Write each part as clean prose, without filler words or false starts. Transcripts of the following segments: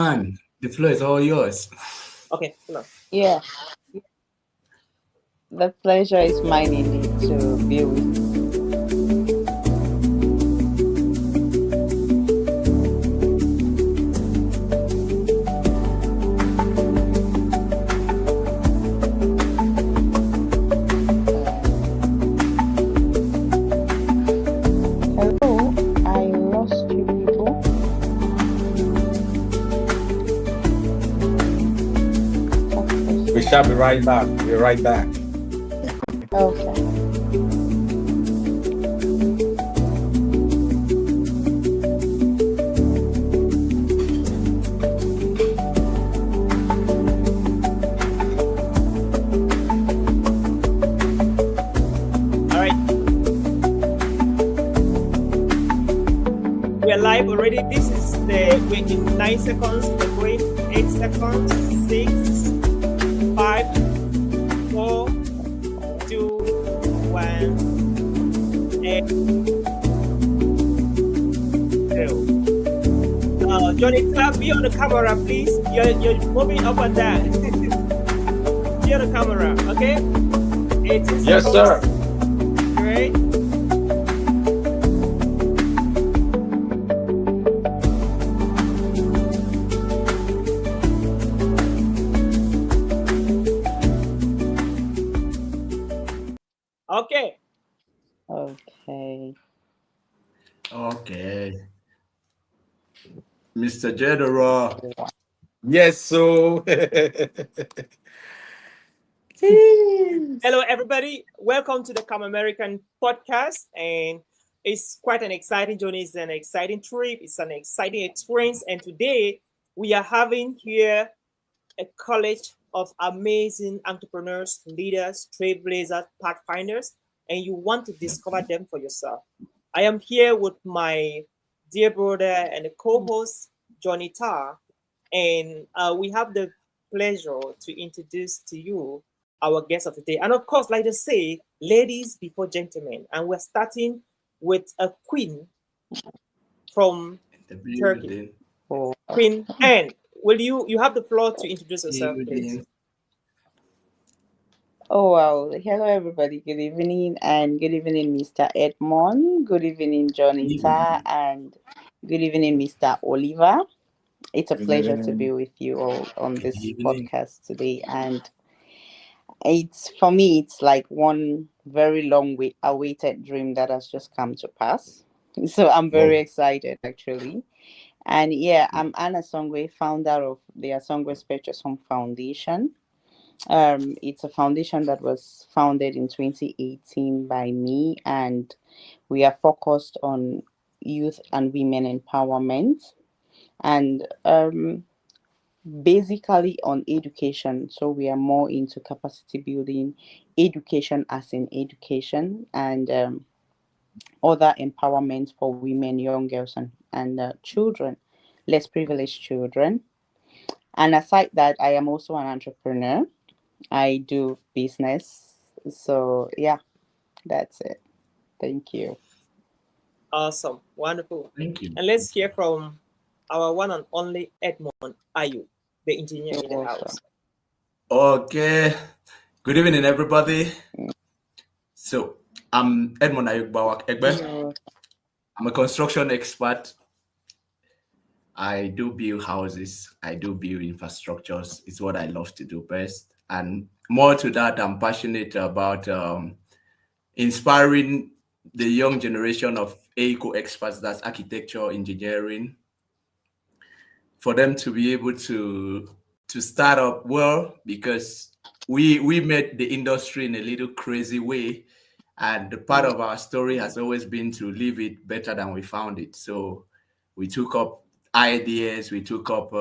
Man, the floor is all yours. Okay, hello. Yeah, the pleasure is mine indeed to be with. Hello, I lost you people. We shall be right back. We're right back. Okay. All right, we are live already. We're in 9 seconds. We're going 8 seconds. 6, 5, 4, 2, 1, 8, 0. Johnny, clap. Be on the camera, please. You're moving up and down. Be on the camera, okay? 18 Yes, seconds. sir. Great. Okay. Okay. Okay. Mr. General. Yes, so. Hello, everybody. Welcome to the Camerican podcast. And it's quite an exciting journey. It's an exciting trip. It's an exciting experience. And today we are having here a college of amazing entrepreneurs, leaders, trailblazers, pathfinders, and you want to discover them for yourself. I am here with my dear brother and co-host, Johnny Tarr, and we have the pleasure to introduce to you our guest of the day. And of course, like I say, ladies before gentlemen. And we're starting with a queen from The Turkey, building. Oh, Queen Anne. Will you have the floor to introduce yourself, please? Building. oh wow. Hello, everybody. Good evening, and good evening, Mr. Edmond. Good evening, Jonita, Evening. and good evening, Mr. Oliver. It's a Good pleasure to be evening. with you all on Good this evening. podcast today. And it's for me, it's like one very long awaited dream that has just come to pass. So I'm very Wow. excited actually. And yeah, I'm Anna Songwe, founder of the Songwe Spiritual Home Foundation. It's a foundation that was founded in 2018 by me, and we are focused on youth and women empowerment. And basically on education. So we are more into capacity building, education as in education, and other empowerment for women, young girls, and children, less privileged children. And aside that, I am also an entrepreneur. I do business. So yeah, that's it. Thank you. Awesome. Wonderful. Thank you. And let's hear from our one and only Edmond Ayu, the engineer You're in the welcome. house. Okay. Good evening, everybody. Mm. So, I'm Edmond Ayukbawak Egbe. You're I'm a construction expert. I do build houses. I do build infrastructures. It's what I love to do best. And more to that, I'm passionate about inspiring the young generation of AECO experts, that's architecture, engineering, for them to be able to start up well, because we met the industry in a little crazy way, and the part welcome. of our story has always been to leave it better than we found it. So we took up ideas, we took up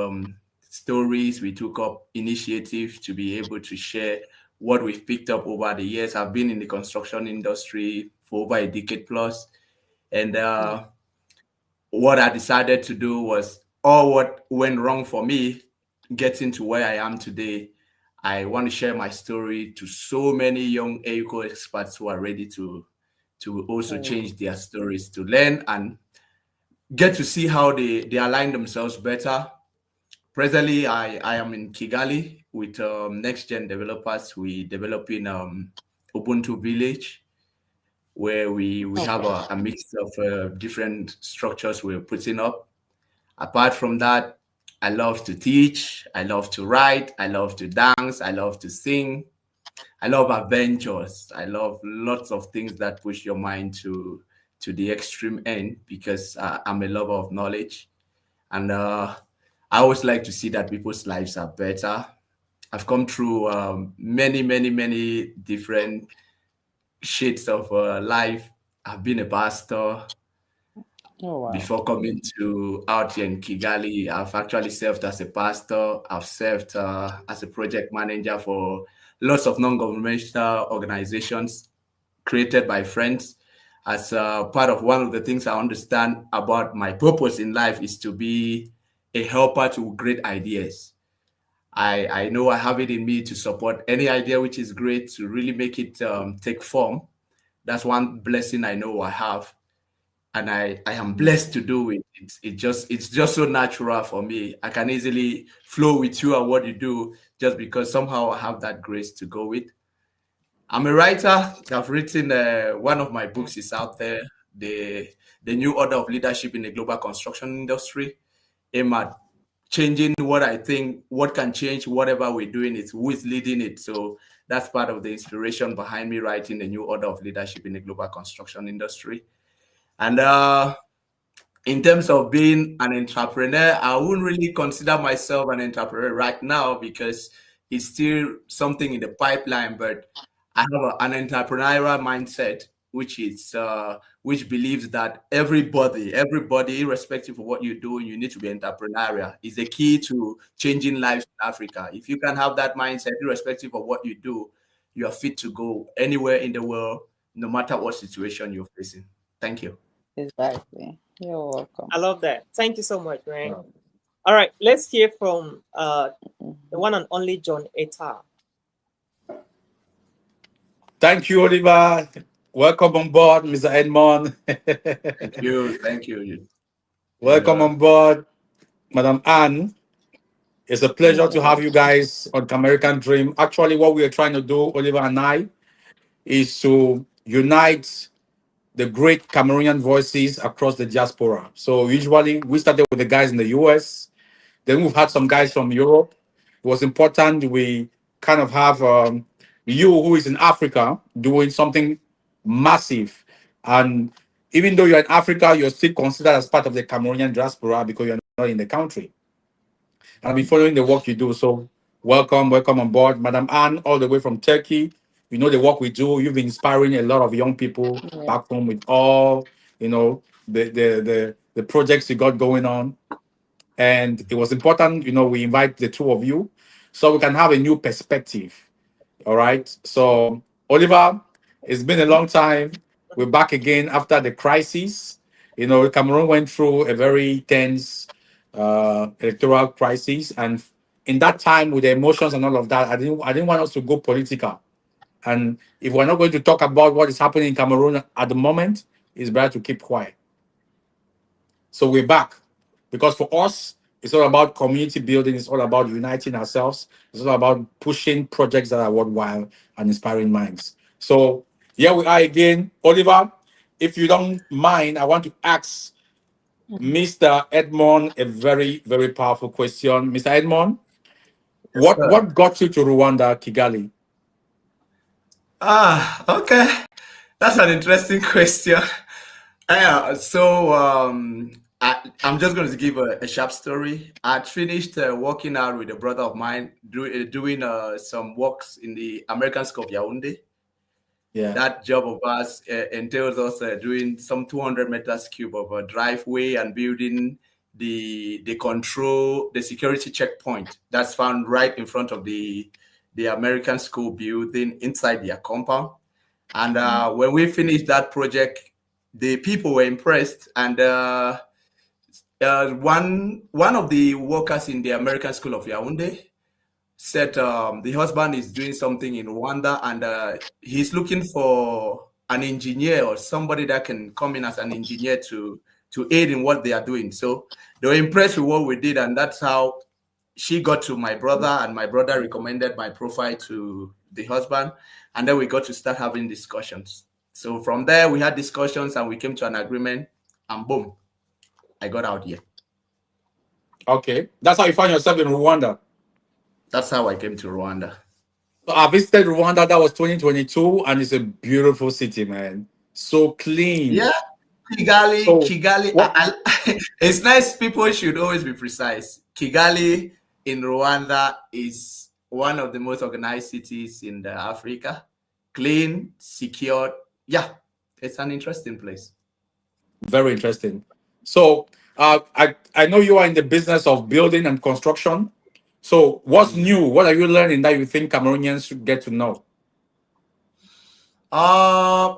stories, we took up initiatives to be able to share what we've picked up over the years. I've been in the construction industry for over a decade plus, and what I decided to do was, all what went wrong for me getting to where I am today. I want to share my story to so many young AECO experts who are ready to also Mm. change their stories, to learn and get to see how they align themselves better, presently I am in Kigali with next gen developers. We developing Ubuntu Village, where we have Okay. a mix of different structures we're putting up. Apart from that, I love to teach, I love to write, I love to dance, I love to sing, I love adventures, I love lots of things that push your mind to the extreme end because I'm a lover of knowledge. And I always like to see that people's lives are better. I've come through many different shades of life. I've been a pastor. Oh wow. Before coming to out here in Kigali, I've actually served as a pastor. I've served as a project manager for lots of non-governmental organizations created by friends. As part of one of the things I understand about my purpose in life is to be a helper to great ideas. I know I have it in me to support any idea which is great to really make it take form. That's one blessing I know I have, and I am blessed to do it. It's just so natural for me. I can easily flow with you and what you do just because somehow I have that grace to go with. I'm a writer. I've written one of my books is out there, the New Order of Leadership in the Global Construction Industry, aim at changing what I think, what can change whatever we're doing. It's who is leading it. So that's part of the inspiration behind me writing the New Order of Leadership in the Global Construction Industry. And in terms of being an entrepreneur, I wouldn't really consider myself an entrepreneur right now because it's still something in the pipeline. But I have an entrepreneurial mindset, which believes that everybody, irrespective of what you're doing, you need to be entrepreneurial. Is the key to changing lives in Africa. If you can have that mindset, irrespective of what you do, you are fit to go anywhere in the world, no matter what situation you're facing. Thank you. Exactly. You're welcome. I love that. Thank you so much, man. All right, let's hear from the one and only John Eta. Thank you, Oliver. Welcome on board, Mr. Edmond. Thank you. Thank you. And Welcome on board, Madam Anne. It's a pleasure to have you guys on Camerican Dream. Actually, what we are trying to do, Oliver and I, is to unite the great Cameroonian voices across the diaspora. So usually we started with the guys in the US, then we've had some guys from Europe. It was important we kind of have you who is in Africa doing something massive. And even though you're in Africa, you're still considered as part of the Cameroonian diaspora because you're not in the country. And I've been following the work you do. So welcome on board. Madam Anne, all the way from Turkey. You know the work we do. You've been inspiring a lot of young people Yeah. back home with all, the projects you got going on. And it was important, we invite the two of you so we can have a new perspective. All right. So, Oliver, it's been a long time. We're back again after the crisis. Cameroon went through a very tense electoral crisis, and in that time, with the emotions and all of that, I didn't want us to go political. And if we're not going to talk about what is happening in Cameroon at the moment, it's better to keep quiet. So we're back because for us, it's all about community building. It's all about uniting ourselves. It's all about pushing projects that are worthwhile and inspiring minds. So here we are again. Oliver, if you don't mind, I want to ask Mr. Edmond a very, very powerful question. Mr. Edmond, yes, sir. what got you to Rwanda, Kigali? Okay. That's an interesting question. Yeah, so I'm just going to give a sharp story. I'd finished working out with a brother of mine doing some works in the American School of Yaoundé. Yeah. That job of ours entails us doing some 200 meters cube of a driveway and building the security checkpoint that's found right in front of the American school building inside their compound. And when we finished that project, the people were impressed, and one of the workers in the American School of Yaoundé said the husband is doing something in Rwanda, and he's looking for an engineer or somebody that can come in as an engineer to aid in what they are doing. So they were impressed with what we did, and that's how she got to my brother, and my brother recommended my profile to the husband, and then we got to start having discussions. So from there, we had discussions and we came to an agreement, and boom, I got out here. Okay, that's how you find yourself in Rwanda. That's how I came to Rwanda. So I visited Rwanda. That was 2022, and it's a beautiful city, man. So clean. Yeah, Kigali, So Kigali. what? It's nice. People should always be precise. Kigali in Rwanda is one of the most organized cities in the Africa. Clean, secured. Yeah, it's an interesting place. Very interesting. So I know you are in the business of building and construction. So what's Mm. new? What are you learning that you think Cameroonians should get to know? Uh,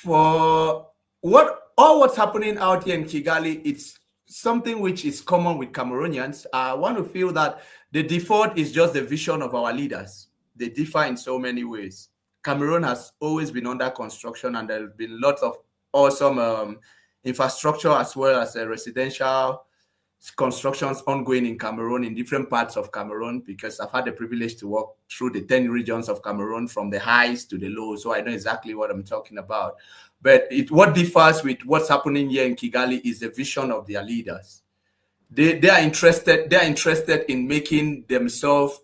for what's happening out here in Kigali, it's something which is common with Cameroonians. I want to feel that the default is just the vision of our leaders. They differ in so many ways. Cameroon has always been under construction, and there have been lots of awesome infrastructure as well as residential constructions ongoing in Cameroon, in different parts of Cameroon, because I've had the privilege to walk through the 10 regions of Cameroon from the highs to the lows. So I know exactly what I'm talking about. But what differs with what's happening here in Kigali is the vision of their leaders. They are interested in making themselves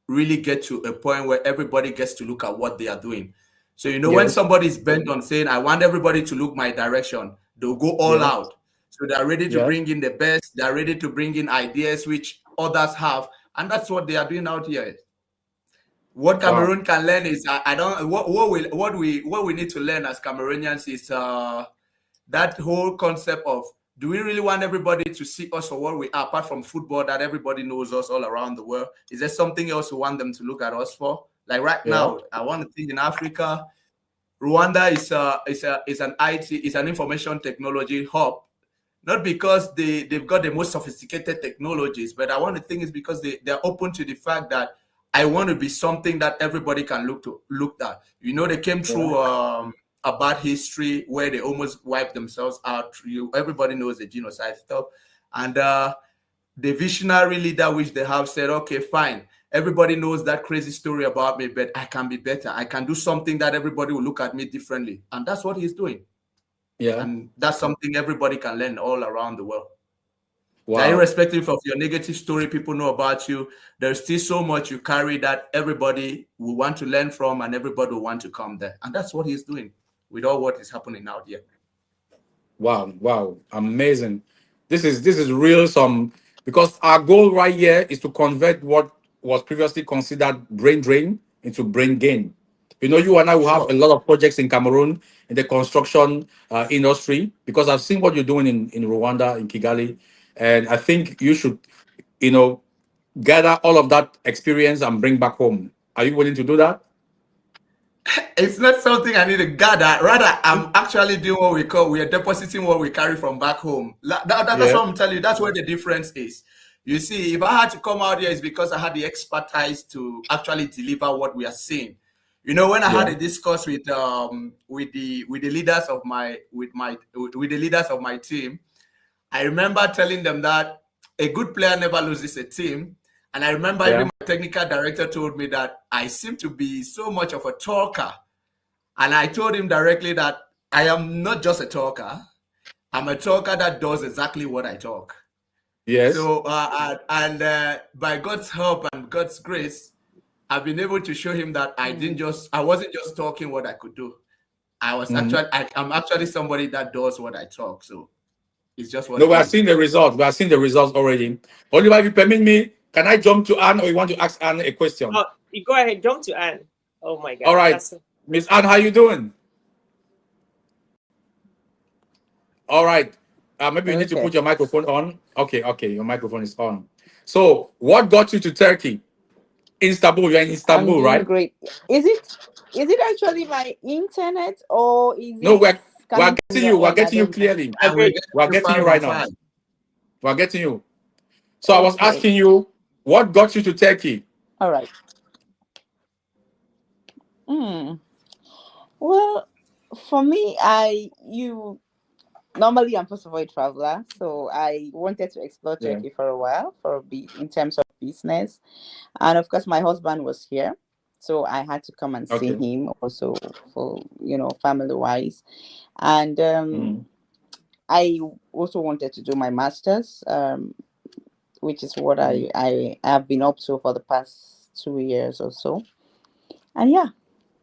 really get to a point where everybody gets to look at what they are doing. So, when Yes. somebody is bent on saying, I want everybody to look my direction, they'll go all Yes. out. So they're ready to Yes. bring in the best. They're ready to bring in ideas which others have. And that's what they are doing out here. What Wow. Cameroon can learn is, I don't, what we need to learn as Cameroonians is that whole concept of, do we really want everybody to see us for what we are, apart from football, that everybody knows us all around the world? Is there something else we want them to look at us for? Like right Yeah. now, I want to think in Africa, Rwanda is an information technology hub. Not because they've got the most sophisticated technologies, but I want to think it's because they're open to the fact that I want to be something that everybody can look at. They came through a bad history where they almost wiped themselves out. Everybody knows the genocide stuff. And the visionary leader which they have said, okay, fine. Everybody knows that crazy story about me, but I can be better. I can do something that everybody will look at me differently. And that's what he's doing. Yeah. And that's something everybody can learn all around the world. That Wow. irrespective of your negative story people know about you, there's still so much you carry that everybody will want to learn from, and everybody will want to come there. And that's what he's doing with all what is happening out here. Wow. Wow. Amazing. This is real because our goal right here is to convert what was previously considered brain drain into brain gain. You and I will have Sure. a lot of projects in Cameroon in the construction industry because I've seen what you're doing in Rwanda, in Kigali, and I think you should, you know, gather all of that experience and bring back home. Are you willing to do that? It's not something I need to gather. Rather, I'm actually doing what we are depositing what we carry from back home. That's Yeah. what I'm telling you. That's where the difference is. You see, if I had to come out here, it's because I had the expertise to actually deliver what we are seeing. When I had Yeah. a discourse with the leaders of with the leaders of my team, I remember telling them that a good player never loses a team. And I remember Yeah. even my technical director told me that I seem to be so much of a talker. And I told him directly that I am not just a talker. I'm a talker that does exactly what I talk. Yes. So, by God's help and God's grace, I've been able to show him that I wasn't just talking what I could do. Mhm. I'm actually somebody that does what I talk. So it's just what No, it we are is. seeing the results. We are seeing the results already. Oliver, if you permit me, can I jump to Anne or you want to ask Anne a question? Oh, you go ahead, jump to Anne. Oh my All God, right. that's Miss Anne, how you doing? All right. Maybe you need to Okay. put your microphone on. Okay, your microphone is on. So, what got you to Turkey? Istanbul. You're in I'm Istanbul, doing right? great. Is it actually my internet or is No, it we're coming from getting your you. We're end? I getting you don't know. clearly. And we're great. getting We're you getting you 5 on right now. 5. We're getting you. So I was Okay. asking you, what got you to Turkey? All right. Hmm. Well, for me, normally I'm first of all a traveler, so I wanted to explore Yeah. Turkey for a while, for a bit, in terms of business. And of course, my husband was here. So I had to come and see Okay. him also for, family wise. And Mm. I also wanted to do my master's, which is what Mm. I have been up to for the past 2 years or so. And yeah,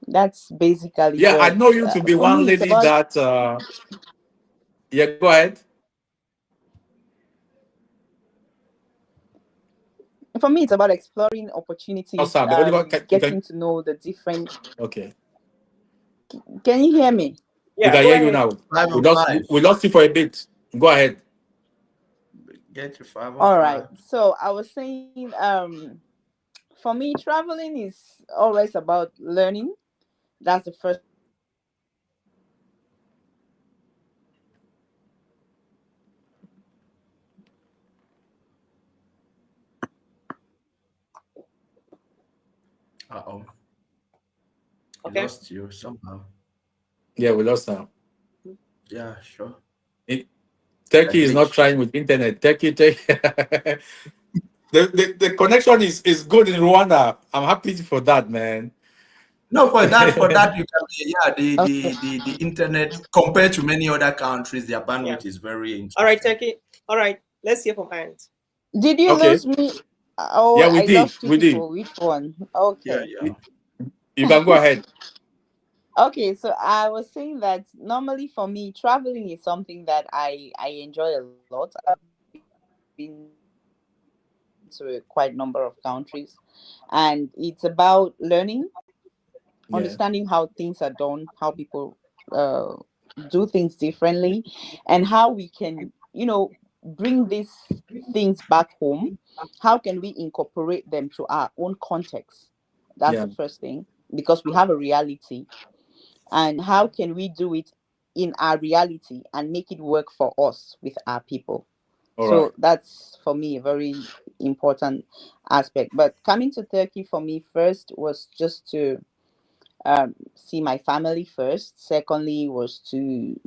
that's basically Yeah, I what, know you to be for one me, it's lady about, that. Yeah, go ahead. exploring opportunities, Awesome. Oliver, you can. getting to know the different. Okay, Can you hear me? we Yeah, can go hear you ahead. now. Five We on lost five. we lost you for a bit. Go ahead. Get to 5 on 5. All right. So I was saying, for me, traveling is always about learning. That's the first thing. Uh-oh. We Okay. lost you somehow. Yeah, we lost now. Yeah, sure. It, A Turkey is not glitch. trying with internet. Turkey, the, the connection is good in Rwanda. I'm happy for that, man. No, for that you can yeah, the, Okay. the the the internet compared to many other countries, their Yeah. bandwidth is very All right, interesting. Turkey. All right. Let's hear from Ant. Did you Okay. lose me? Oh, Yeah, we I did. lost two We did. people. Which one? Yeah, Okay. yeah. You can go ahead. Okay, so I was saying that normally for me, traveling is something that I enjoy a lot. I've been to quite a number of countries, and it's about learning, understanding how things are done, how Yeah. people do things differently, and how we can, bring these things back home. How can we incorporate them to our own context? That's the Yeah. first thing, because we have a reality, and how can we do it in our reality and make it work for us with our people. All right. So that's for me a very important aspect. But coming to Turkey for me first was just to see my family first. Secondly was to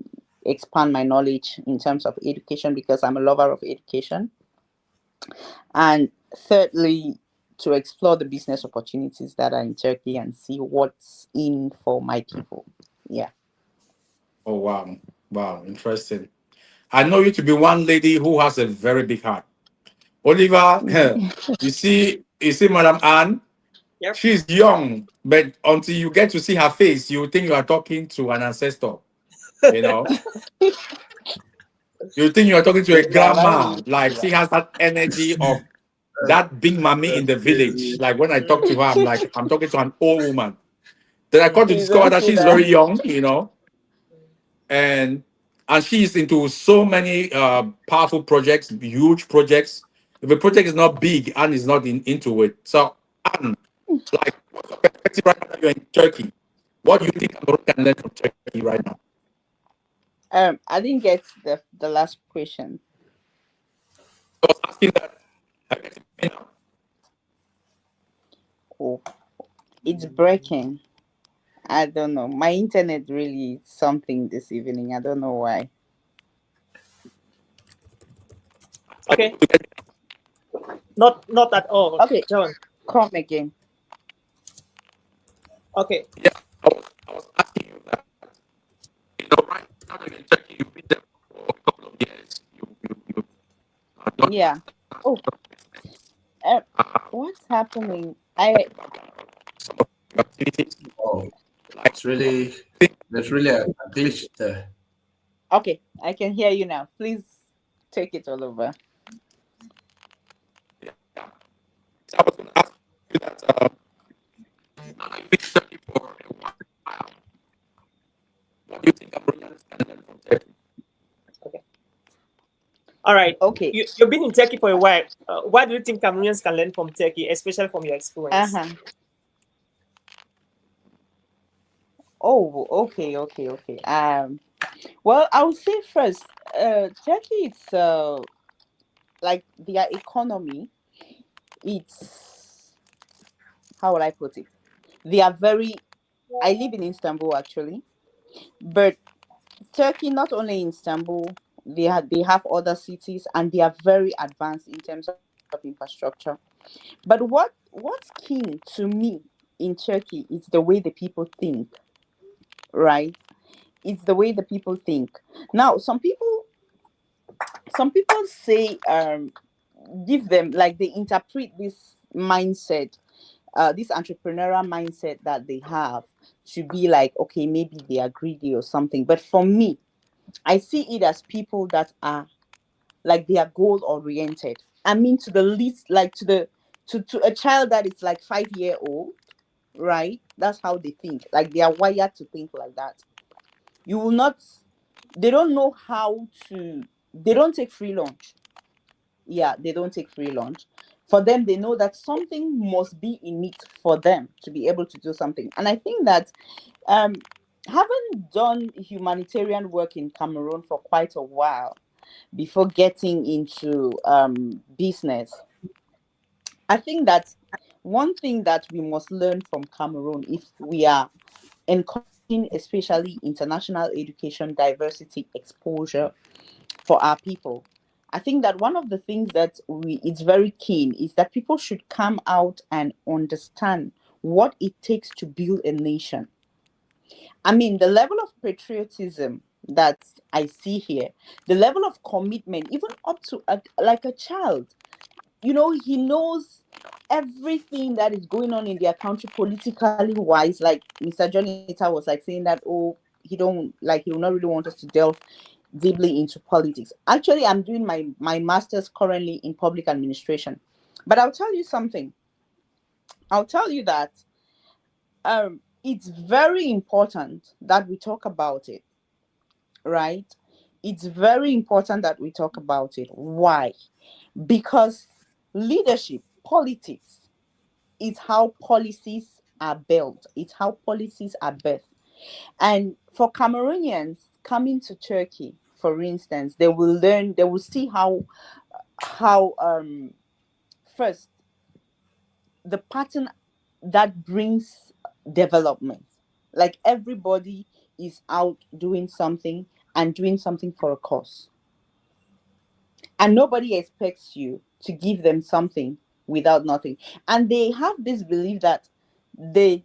expand my knowledge in terms of education, because I'm a lover of education. And thirdly, to explore the business opportunities that are in Turkey and see what's in for my people. Yeah. Oh wow. Wow. Interesting. I know you to be one lady who has a very big heart. Oliver, you see, Madam Anne, Yep. she's young, but until you get to see her face, you think you are talking to an ancestor. You know, you think you are talking to a Yeah, that's grandma. really Like true. she has that energy of that big mommy in That's the village. crazy. Like when I talk to Mm, her, I'm like, I'm talking to an old woman. Then I got to mm, Please discover don't that say she's that. very young, and she's into so many powerful projects, huge projects. If a project is not big, Anne is not into it. So, Anne, like, what's your perspective right now? You're in Turkey. What do you think Cameroon can learn from Turkey right now? I didn't get the last question. I was asking that. I get it now. Oh, it's breaking. I don't know. My internet really is something this evening. I don't know why. I okay. hope you get it. Not at all, Okay, John. come again. Okay. Yeah, I was asking you that. Right now you're in Turkey. You've been there for a couple of years. You have done Yeah. Oh, uh, what's happening? I some of your activities. Oh, Like, it's what really do you think? there's really a glitch there. Okay, I can hear you now. Please take it all over. Yeah. So I was going to ask you that. Now that you've been in Turkey for a while, what do you think Cameroonians can learn from Turkey? Okay. All right. Okay. You've been in Turkey for a while. What do you think Cameroonians can learn from Turkey, especially from your experience? Uh-huh. Oh, okay. Well, I would say first, Turkey is like their economy. It's, how would I put it? They are very. I live in Istanbul actually, but Turkey, not only in Istanbul, they have other cities, and they are very advanced in terms of infrastructure. But what's keen to me in Turkey is the way the people think, right? It's the way the people think. Now, some people say, give them, like, they interpret this mindset, this entrepreneurial mindset that they have, to be like, okay, maybe they are greedy or something. But for me, I see it as people that are, like, they are goal oriented. I mean, to the least, like, to a child that is like 5 year old, right? That's how they think. Like, they are wired to think like that. You will not, they don't know how to, they don't take free lunch. Yeah, they don't take free lunch. For them, they know that something must be in it for them to be able to do something. And I think that, um having done humanitarian work in Cameroon for quite a while before getting into business, I think that one thing that we must learn from Cameroon, if we are encouraging especially international education, diversity, exposure for our people, I think that one of the things that we it's very keen is that people should come out and understand what it takes to build a nation. I mean, the level of patriotism that I see here, the level of commitment, even up to like a child, he knows everything that is going on in their country politically wise. Like Mr. Jonita was like saying that, oh, he will not really want us to delve deeply into politics. Actually, I'm doing my master's currently in public administration. But I'll tell you something. I'll tell you that it's very important that we talk about it, right? It's very important that we talk about it. Why? Because leadership, politics, is how policies are built. It's how policies are birthed. And for Cameroonians coming to Turkey, for instance, they will learn, they will see how first, the pattern that brings development. Like, everybody is out doing something and doing something for a cause. And nobody expects you to give them something without nothing. And they have this belief that the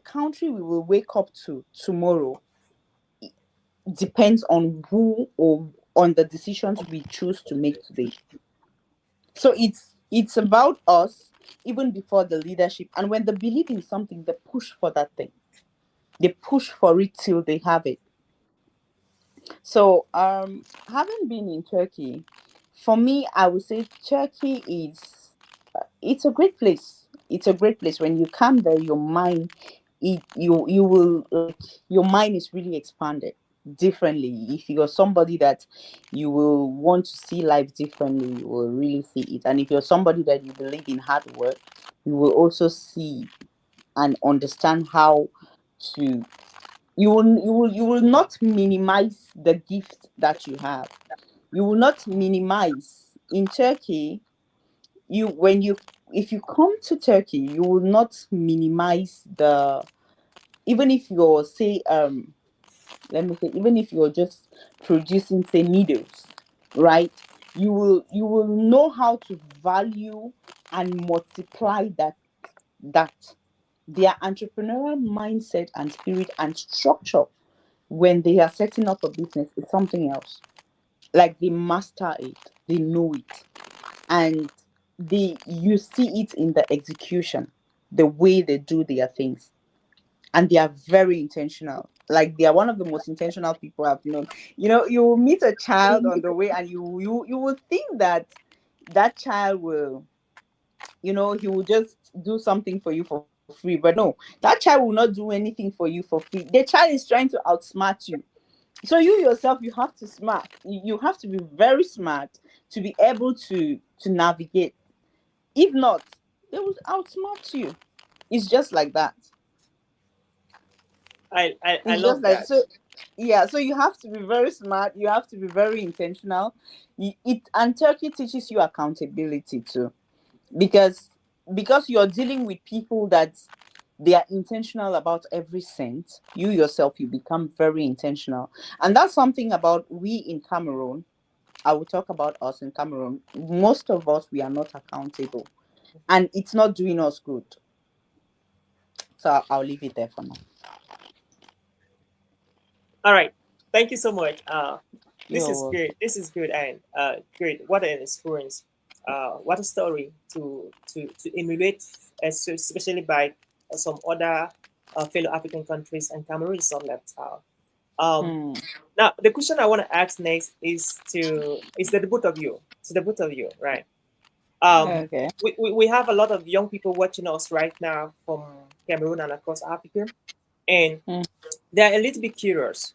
country we will wake up to tomorrow depends on who, or on the decisions we choose to make today. So it's about us, even before the leadership. And when they believe in something, they push for that thing. They push for it till they have it. So, having been in Turkey, for me, I would say Turkey is, it's a great place. It's a great place. When you come there, your mind, you will, like, your mind is really expanded differently. If you're somebody that you will want to see life differently, you will really see it. And if you're somebody that you believe in hard work, you will also see and understand how to, you will not minimize the gift that you have. You will not minimize in Turkey. You when you If you come to Turkey, you will not minimize the, even if you're, say, let me say, even if you're just producing, say, needles, right? You will know how to value and multiply that their entrepreneurial mindset and spirit and structure when they are setting up a business is something else. Like, they master it, they know it, and you see it in the execution, the way they do their things. And they are very intentional. Like, they are one of the most intentional people I've known. You will meet a child on the way, and you will think that that child will, he will just do something for you for free. But no, that child will not do anything for you for free. The child is trying to outsmart you. So you yourself, you have to smart. You have to be very smart to be able to navigate. If not, they will outsmart you. It's just like that. I It's just love like that. so. Yeah, so you have to be very smart. You have to be very intentional. And Turkey teaches you accountability too, because you're dealing with people that they are intentional about every cent. You yourself, you become very intentional, and that's something about we in Cameroon. I will talk about us in Cameroon. Most of us, we are not accountable. and it's not doing us good. So I'll leave it there for now. All right. Thank you so much. This You're is welcome. good. This is good and great. What an experience. What a story to emulate, especially by some other fellow African countries, and Cameroon is not left out. Um, Hmm. Now, the question I want to ask next is the both of you. To the both of you, right? Um, Okay. we have a lot of young people watching us right now from Cameroon and across Africa, and Hmm. they're a little bit curious.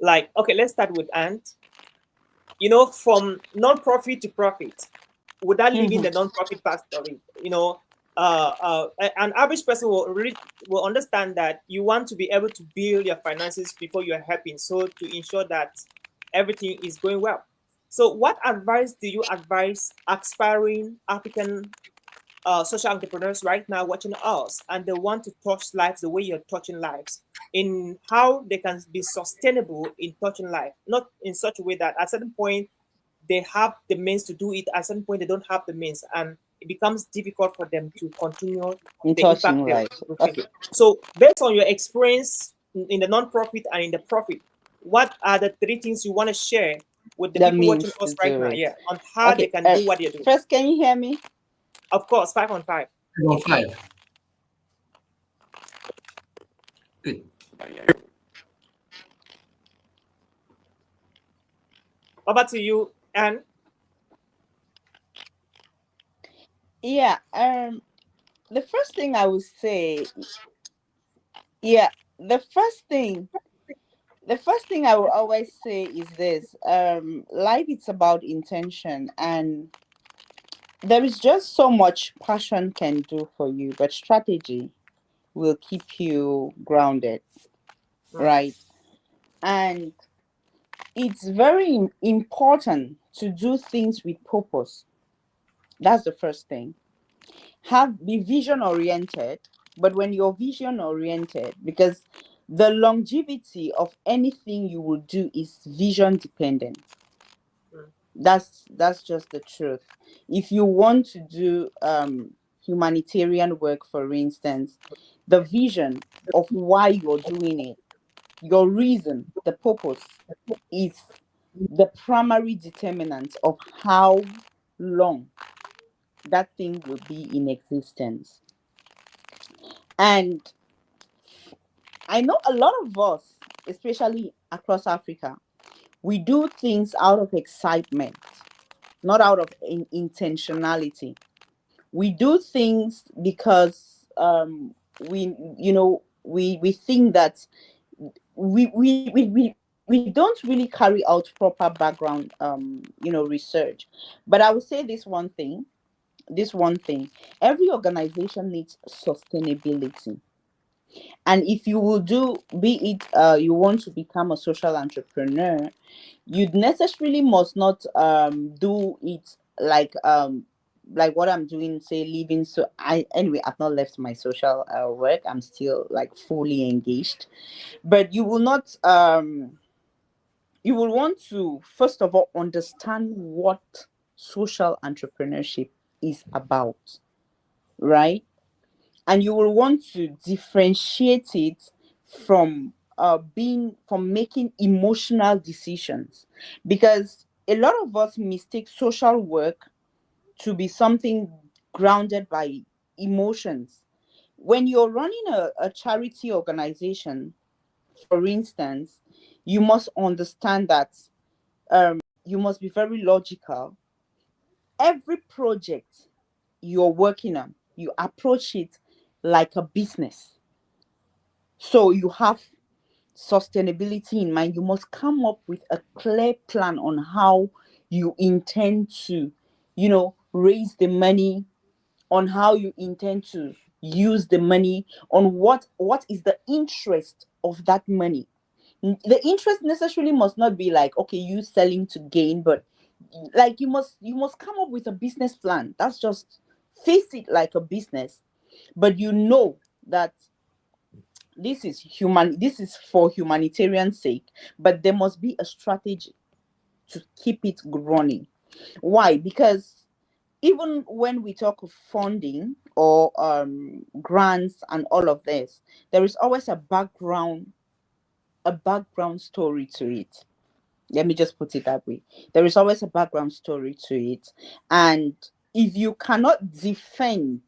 Like, okay, let's start with Ant. From non-profit to profit, without leaving the non-profit part of it, an average person will understand that you want to be able to build your finances before you're helping, so to ensure that everything is going well. So what advice do you advise aspiring African social entrepreneurs right now watching us, and they want to touch lives the way you're touching lives, in how they can be sustainable in touching life, not in such a way that at a certain point they have the means to do it, at a certain point they don't have the means, and it becomes difficult for them to continue In the impact touching they're lives. looking. Okay. So based on your experience in the non-profit and in the profit, what are the three things you want to share with the That people means watching to us right do now, it. yeah, on how they Okay. can do what they do? First, can you hear me? Of course, 5 on 5. Number 5. Good. Over to you, Anne. Yeah. The first thing I would say, yeah, the first thing, the first thing I will always say is this: life it's about intention, and there is just so much passion can do for you, but strategy will keep you grounded, Mm, right? And it's very important to do things with purpose. That's the first thing. Be vision oriented, but when you're vision oriented, because the longevity of anything you will do is vision dependent. mm, That's just the truth. If you want to do humanitarian work, for instance, the vision of why you're doing it, your reason, the purpose, is the primary determinant of how long that thing will be in existence. And I know a lot of us, especially across Africa, we do things out of excitement, not out of intentionality. We do things because we think that we don't really carry out proper background research. But I would say this one thing: every organization needs sustainability. And if you will do, be it you want to become a social entrepreneur, you necessarily must not do it like what I'm doing, say leaving. So I've not left my social work. I'm still like fully engaged. But you will want to first of all understand what social entrepreneurship is about, right? And you will want to differentiate it from making emotional decisions, because a lot of us mistake social work to be something grounded by emotions. When you're running a charity organization, for instance, you must understand that you must be very logical. Every project you're working on, you approach it like a business. So you have sustainability in mind. You must come up with a clear plan on how you intend to, raise the money, on how you intend to use the money, on what is the interest of that money. The interest necessarily must not be like, okay, you selling to gain, but like you must come up with a business plan. That's just face it like a business, but you know that this is for humanitarian sake, but there must be a strategy to keep it running. Why? Because even when we talk of funding or grants and all of this, there is always a background story to it. Let me just put it that way. There is always a background story to it. And if you cannot defend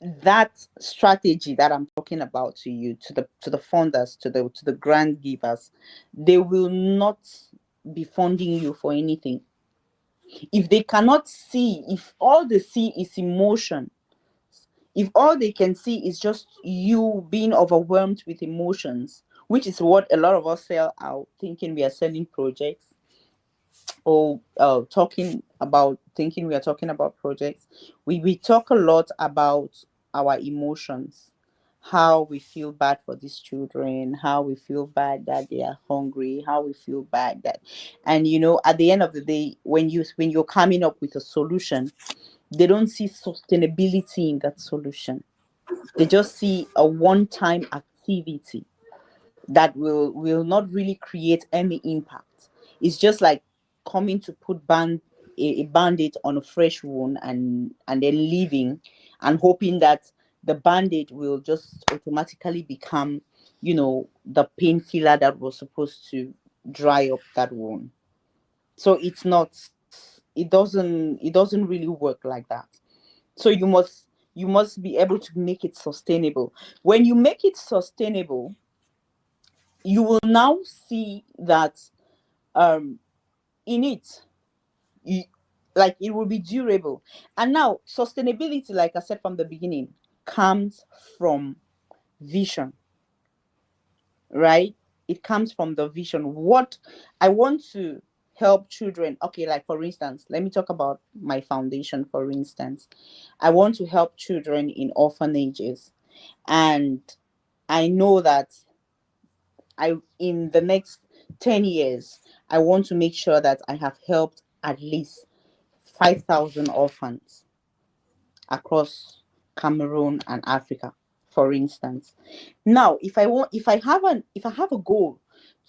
that strategy that I'm talking about to you, to the funders, to the grant givers, they will not be funding you for anything. If they cannot see, if all they see is emotion, if all they can see is just you being overwhelmed with emotions, which is what a lot of us sell out thinking we are selling projects, or talking about thinking we are talking about projects, we talk a lot about our emotions, how we feel bad for these children, how we feel bad that they are hungry, how we feel bad that, and at the end of the day, when you're coming up with a solution, they don't see sustainability in that solution. They just see a one-time activity that will not really create any impact. It's just like coming to put a band-aid on a fresh wound and then leaving and hoping that the band-aid will just automatically become, the painkiller that was supposed to dry up that wound. So it doesn't really work like that. So you must be able to make it sustainable. When you make it sustainable, you will now see that in it, you, like, it will be durable. And now sustainability, like I said from the beginning, comes from vision, right? It comes from the vision. What I want to help children, okay, like for instance, let me talk about my foundation. For instance, I want to help children in orphanages, and I know that in the next 10 years, I want to make sure that I have helped at least 5,000 orphans across Cameroon and Africa, for instance. Now, if I have a goal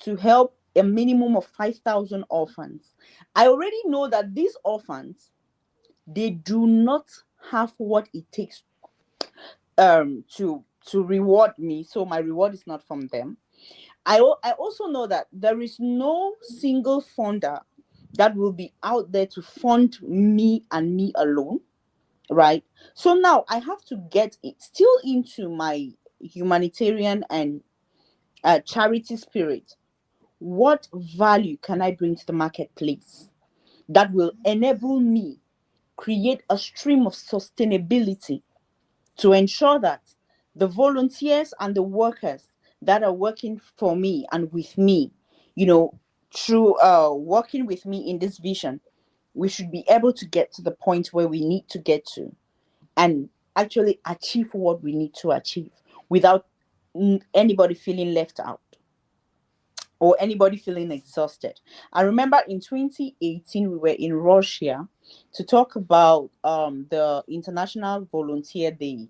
to help a minimum of 5,000 orphans, I already know that these orphans, they do not have what it takes to reward me, so my reward is not from them. I also know that there is no single funder that will be out there to fund me and me alone, right? So now I have to get it still into my humanitarian and charity spirit. What value can I bring to the marketplace that will enable me create a stream of sustainability to ensure that the volunteers and the workers that are working for me and with me, through working with me in this vision, we should be able to get to the point where we need to get to and actually achieve what we need to achieve without anybody feeling left out or anybody feeling exhausted. I remember in 2018, we were in Russia to talk about the International Volunteer Day,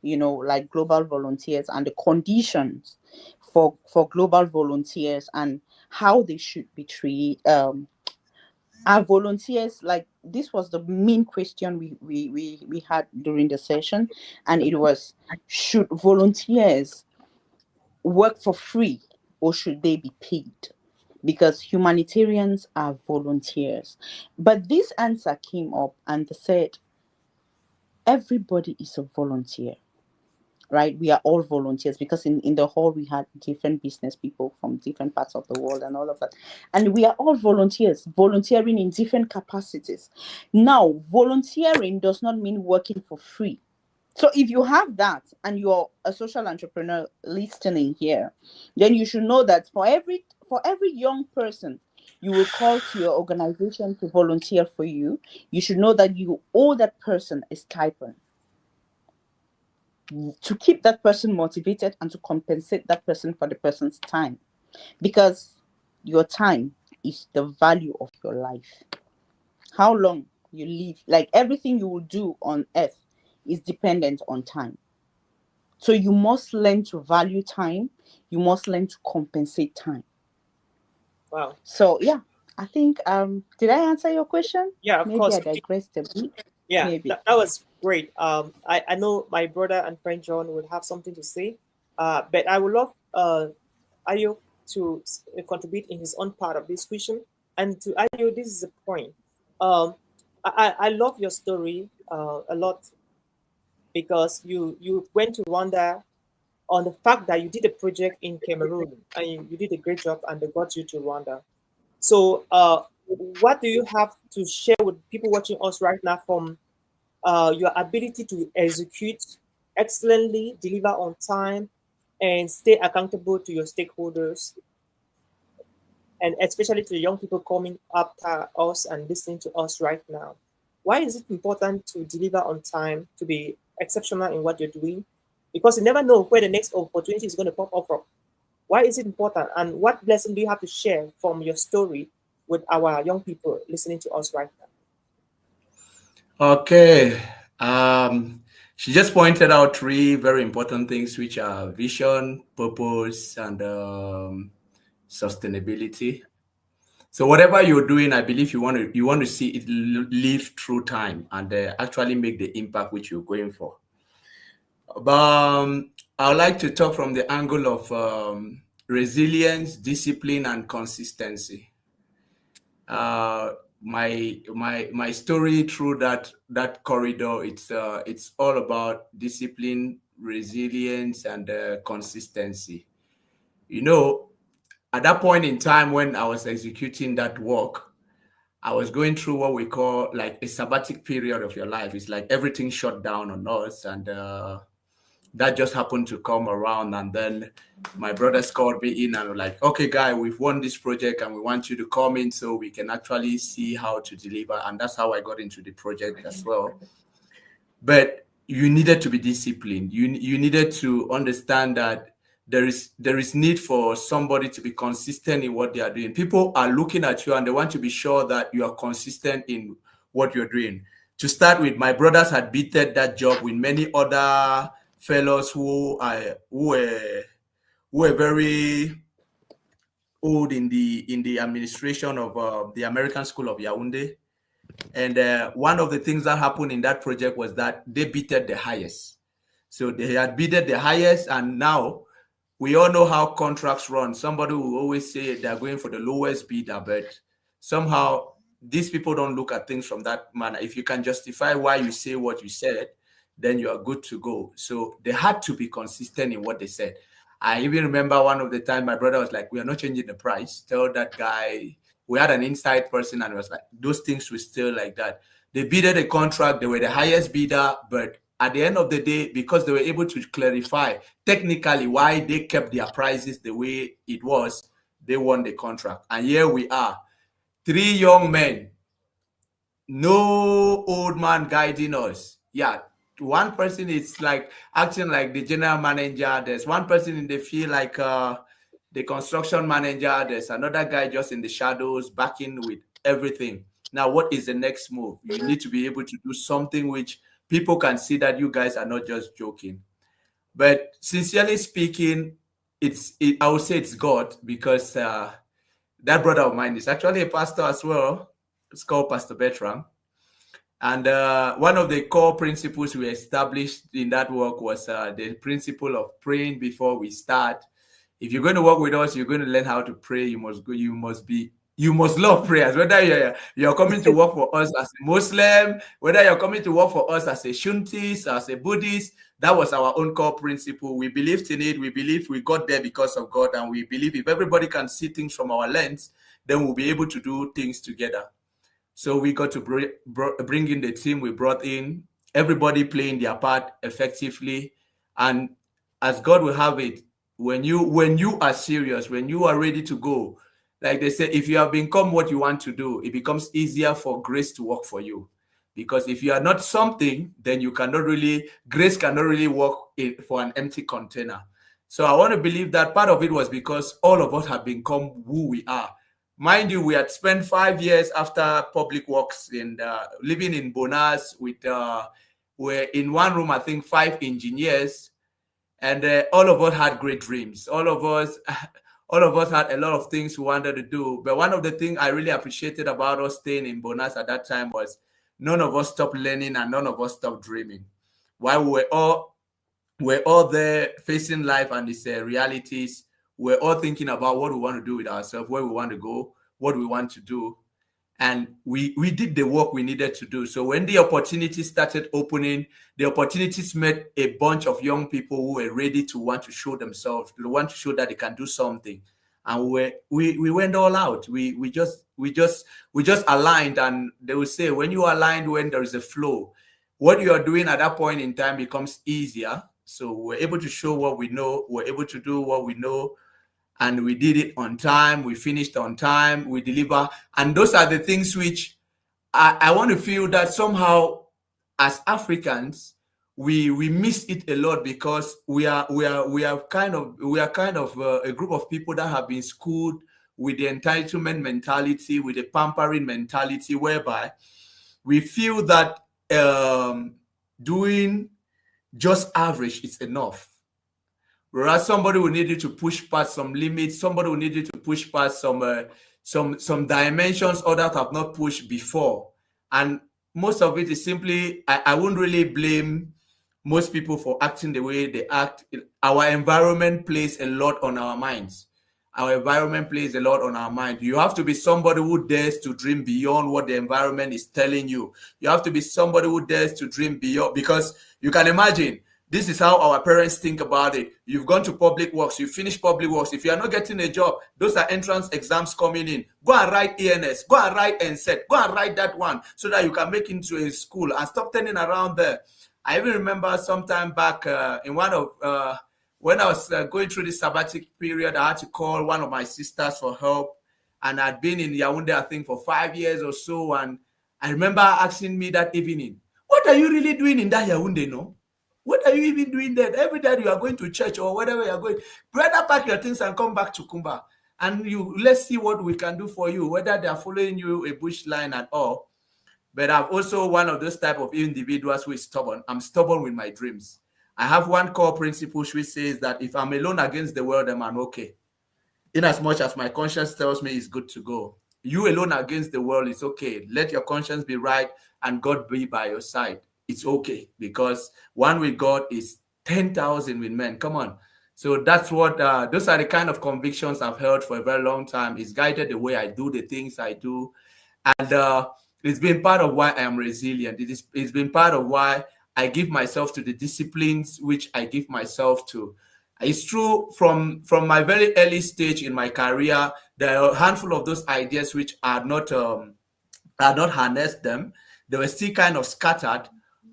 like global volunteers and the conditions for global volunteers and how they should be treated. Our volunteers, like, this was the main question we had during the session, and it was, should volunteers work for free or should they be paid? Because humanitarians are volunteers. But this answer came up and they said, everybody is a volunteer, right? We are all volunteers, because in the hall we had different business people from different parts of the world and all of that. And we are all volunteers, volunteering in different capacities. Now, volunteering does not mean working for free. So if you have that and you're a social entrepreneur listening here, then you should know that for every young person you will call to your organization to volunteer for you, you should know that you owe that person a stipend to keep that person motivated and to compensate that person for the person's time, because your time is the value of your life. How long you live, like everything you will do on earth, is dependent on time. So you must learn to value time. You must learn to compensate time. Wow. So yeah, I think did I answer your question? Yeah, of Maybe course. I digressed a bit. Yeah, Maybe. that was great. I know my brother and friend John would have something to say, but I would love Ayo to contribute in his own part of this question. And to Ayo, this is a point. Um, I love your story a lot because you went to Rwanda on the fact that you did a project in Cameroon and you did a great job and they got you to Rwanda. So, what do you have to share with people watching us right now from your ability to execute excellently, deliver on time, and stay accountable to your stakeholders, and especially to the young people coming after us and listening to us right now? Why is it important to deliver on time, to be exceptional in what you're doing? Because you never know where the next opportunity is going to pop up from. Why is it important? And what lesson do you have to share from your story with our young people listening to us right now? Okay. She just pointed out three very important things, which are vision, purpose, and sustainability. So whatever you're doing, I believe you want to see it live through time and actually make the impact which you're going for. I would like to talk from the angle of resilience, discipline, and consistency. Uh, my story through that corridor, it's all about discipline, resilience, and consistency. You know, at that point in time when I was executing that work, I was going through what we call like a sabbatic period of your life. It's like everything shut down on us, and that just happened to come around. And then my brothers called me in and were like, okay, guy, we've won this project and we want you to come in so we can actually see how to deliver. And that's how I got into the project as well. But you needed to be disciplined. You needed to understand that there is need for somebody to be consistent in what they are doing. People are looking at you and they want to be sure that you are consistent in what you're doing. To start with, my brothers had beaten that job with many other fellows who were very old in the administration of the American School of Yaoundé. And one of the things that happened in that project was that they bidded the highest. So they had bidded the highest, and now we all know how contracts run. Somebody will always say they're going for the lowest bidder, but somehow these people don't look at things from that manner. If you can justify why you say what you said, then you are good to go. So they had to be consistent in what they said. I even remember one of the time my brother was like, "We are not changing the price. Tell that guy." We had an inside person, and it was like those things were still like that. They bidded a contract. They were the highest bidder, but at the end of the day, because they were able to clarify technically why they kept their prices the way it was, they won the contract. And here we are, three young men, no old man guiding us. Yeah, one person is like acting like the general manager. There's one person in the field like the construction manager. There's another guy just in the shadows backing with everything. Now, what is the next move? You need to be able to do something which people can see that you guys are not just joking. But sincerely speaking, I would say it's God, because that brother of mine is actually a pastor as well. It's called Pastor Bertram. And one of the core principles we established in that work was the principle of praying before we start. If you're going to work with us, you're going to learn how to pray. You must love prayers. Whether you're coming to work for us as a Muslim, whether you're coming to work for us as a Shuntis, as a Buddhist, that was our own core principle. We believed in it. We believed we got there because of God, and we believe if everybody can see things from our lens, then we'll be able to do things together. So we got to bring in the team we brought in, everybody playing their part effectively. And as God will have it, when you are serious, when you are ready to go, like they say, if you have become what you want to do, it becomes easier for grace to work for you. Because if you are not something, then grace cannot really work for an empty container. So I want to believe that part of it was because all of us have become who we are. Mind you, we had spent 5 years after public works and living in Bonas with we're in one room, I think 5 engineers, and all of us had great dreams. All of us all of us had a lot of things we wanted to do. But one of the things I really appreciated about us staying in Bonas at that time was none of us stopped learning and none of us stopped dreaming. While we're all there facing life and its realities, we're all thinking about what we want to do with ourselves, where we want to go, what we want to do. And we did the work we needed to do. So when the opportunities started opening, the opportunities met a bunch of young people who were ready to want to show themselves, to want to show that they can do something. And we went all out. We just aligned. And they will say, when you aligned, when there is a flow, what you are doing at that point in time becomes easier. So we're able to show what we know, we're able to do what we know, and we did it on time, we finished on time, we deliver. And those are the things which I want to feel that somehow as Africans, we miss it a lot because we are kind of a group of people that have been schooled with the entitlement mentality, with the pampering mentality, whereby we feel that doing just average is enough. Whereas somebody will need you to push past some limits, somebody will need you to push past some dimensions others have not pushed before. And most of it is simply, I wouldn't really blame most people for acting the way they act. Our environment plays a lot on our minds. Our environment plays a lot on our mind. You have to be somebody who dares to dream beyond what the environment is telling you. You have to be somebody who dares to dream beyond, because you can imagine, this is how our parents think about it. You've gone to public works, you finish public works. If you are not getting a job, those are entrance exams coming in. Go and write ENS, go and write NSET, go and write that one so that you can make into a school and stop turning around there. I even remember sometime back in one of, when I was going through this sabbatic period, I had to call one of my sisters for help. And I'd been in Yaoundé, I think, for 5 years or so. And I remember asking me that evening, what are you really doing in that Yaoundé, no? What are you even doing there? Every day you are going to church or whatever you are going, better pack your things and come back to Kumba. And let's see what we can do for you, whether they are following you a bush line at all. But I'm also one of those type of individuals who is stubborn. I'm stubborn with my dreams. I have one core principle which says that if I'm alone against the world, then I'm okay. In as much as my conscience tells me it's good to go. You alone against the world, it's okay. Let your conscience be right and God be by your side. It's okay, because one with God is 10,000 with men. Come on. So that's what, those are the kind of convictions I've held for a very long time. It's guided the way I do the things I do. And it's been part of why I am resilient. It's been part of why I give myself to the disciplines which I give myself to. It's true, from my very early stage in my career, there are a handful of those ideas which are not harnessed them. They were still kind of scattered.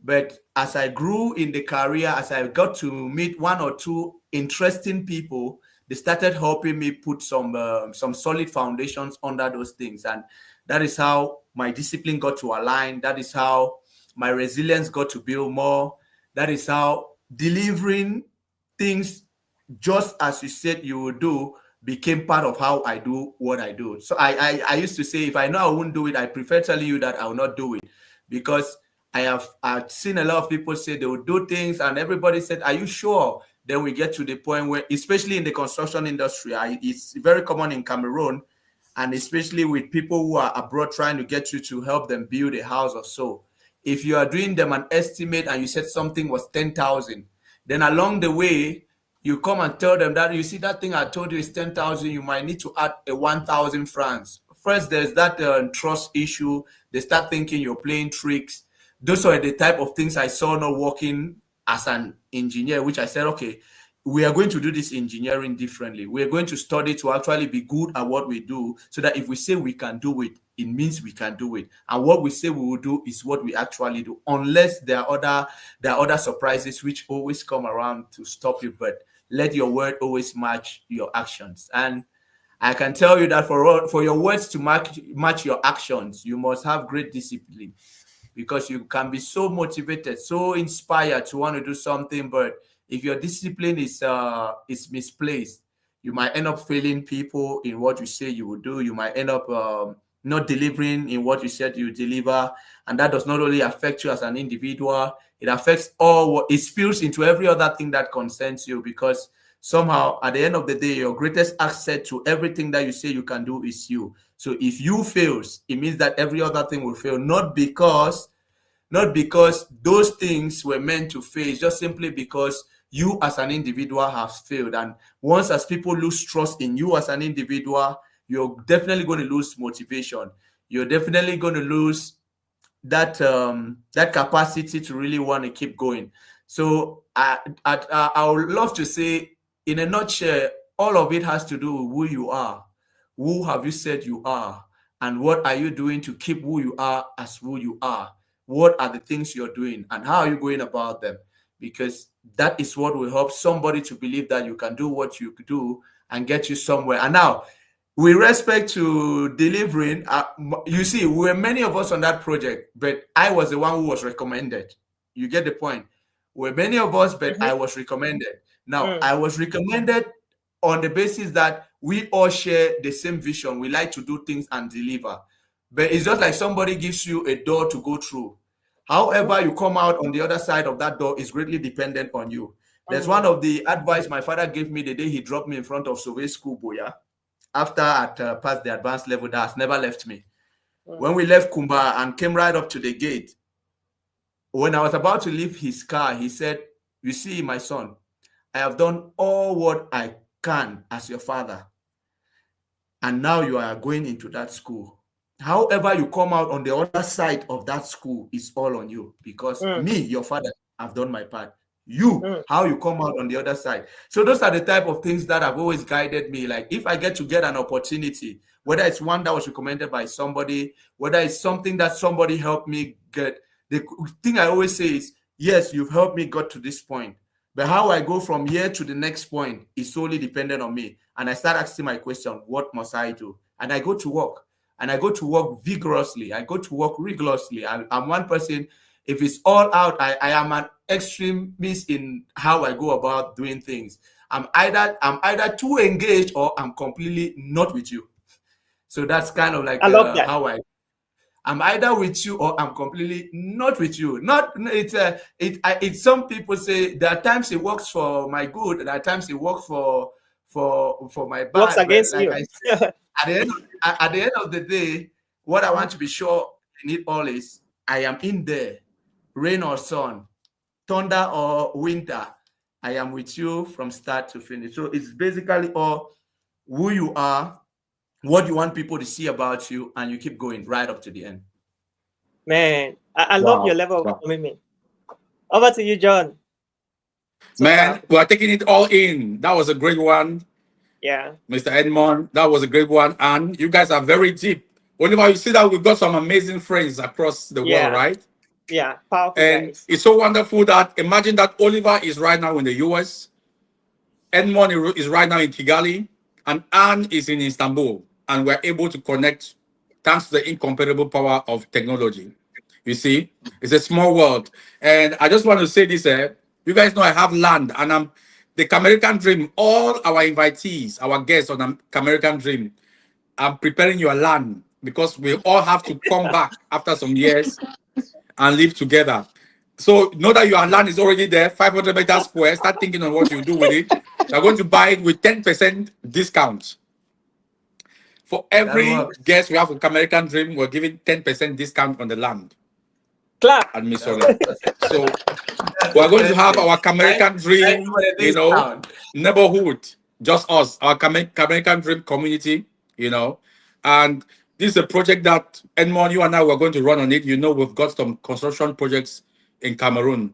But as I grew in the career, as I got to meet one or two interesting people, they started helping me put some solid foundations under those things. And that is how my discipline got to align. That is how my resilience got to build more. That is how delivering things just as you said you would do became part of how I do what I do. So I used to say, if I know I won't do it, I prefer telling you that I will not do it, because I've seen a lot of people say they will do things and everybody said, are you sure? Then we get to the point where, especially in the construction industry, it's very common in Cameroon, and especially with people who are abroad trying to get you to help them build a house or so. If you are doing them an estimate and you said something was 10,000, then along the way, you come and tell them that, you see, that thing I told you is 10,000, you might need to add a 1,000 francs. First, there's that trust issue. They start thinking you're playing tricks. Those are the type of things I saw not working as an engineer, which I said, okay, we are going to do this engineering differently. We're going to study to actually be good at what we do, so that if we say we can do it, it means we can do it. And what we say we will do is what we actually do, unless there are other surprises which always come around to stop you. But let your word always match your actions. And I can tell you that for your words to match your actions, you must have great discipline. Because you can be so motivated, so inspired to want to do something, but if your discipline is misplaced, you might end up failing people in what you say you will do. You might end up not delivering in what you said you deliver, and that does not only affect you as an individual, it affects it spills into every other thing that concerns you, because somehow at the end of the day, your greatest asset to everything that you say you can do is you. So if you fails, it means that every other thing will fail, not because those things were meant to fail, it's just simply because you as an individual have failed. And once as people lose trust in you as an individual, you're definitely going to lose motivation. You're definitely going to lose that capacity to really want to keep going. So I would love to say, in a nutshell, all of it has to do with who you are. Who have you said you are? And what are you doing to keep who you are as who you are? What are the things you're doing and how are you going about them? Because that is what will help somebody to believe that you can do what you do and get you somewhere. And now, with respect to delivering, you see, we were many of us on that project, but I was the one who was recommended. You get the point. We're many of us, but I was recommended. Now, I was recommended on the basis that we all share the same vision. We like to do things and deliver. But it's just like somebody gives you a door to go through. However, you come out on the other side of that door is greatly dependent on you. There's one of the advice my father gave me the day he dropped me in front of Survey School, Boya, after I passed the advanced level. That has never left me. When we left Kumba and came right up to the gate, when I was about to leave his car, he said, "You see, my son, I have done all what I can as your father. And now you are going into that school. However, you come out on the other side of that school is all on you, because me, your father, I've done my part. You, how you come out on the other side." So those are the type of things that have always guided me. Like if I get to get an opportunity, whether it's one that was recommended by somebody, whether it's something that somebody helped me get, the thing I always say is, yes, you've helped me get to this point, but how I go from here to the next point is solely dependent on me. And I start asking my question, what must I do? And I go to work. And I go to work vigorously. I go to work rigorously. I'm one person. If it's all out, I am an extremist in how I go about doing things. I'm either too engaged or I'm completely not with you. So that's kind of like I love that. how I'm either with you or I'm completely not with you. It's some people say there are times it works for my good, there are times it works for my bad. Works against like you. I said, at the end of the day, what I want to be sure in it all is I am in there, rain or sun, thunder or winter. I am with you from start to finish. So it's basically all who you are, what you want people to see about you, and you keep going right up to the end. Man, I love your level of commitment. Over to you, John. Man, we're taking it all in. That was a great one. Yeah. Mr. Edmond, that was a great one. And you guys are very deep. Oliver, you see that we've got some amazing friends across the world, right? Yeah, powerful And guys. it's so wonderful that imagine that Oliver is right now in the US, Edmond is right now in Kigali, and Anne is in Istanbul. And we're able to connect thanks to the incomparable power of technology. You see, it's a small world. And I just want to say this, you guys know I have land, and I'm the Camerican Dream, all our invitees, our guests on the Camerican Dream, I'm preparing your land because we all have to come back after some years and live together. So know that your land is already there, 500 meters square. Start thinking on what you do with it. We're going to buy it with 10% discount. For every guest we have on Camerican Dream, we're giving 10% discount on the land. Clap. And Miss Ole. So we're going to have our Camerican Dream, neighborhood, just us, our Camerican Dream community, and this is a project that Edmond, you and I were going to run on it. We've got some construction projects in Cameroon.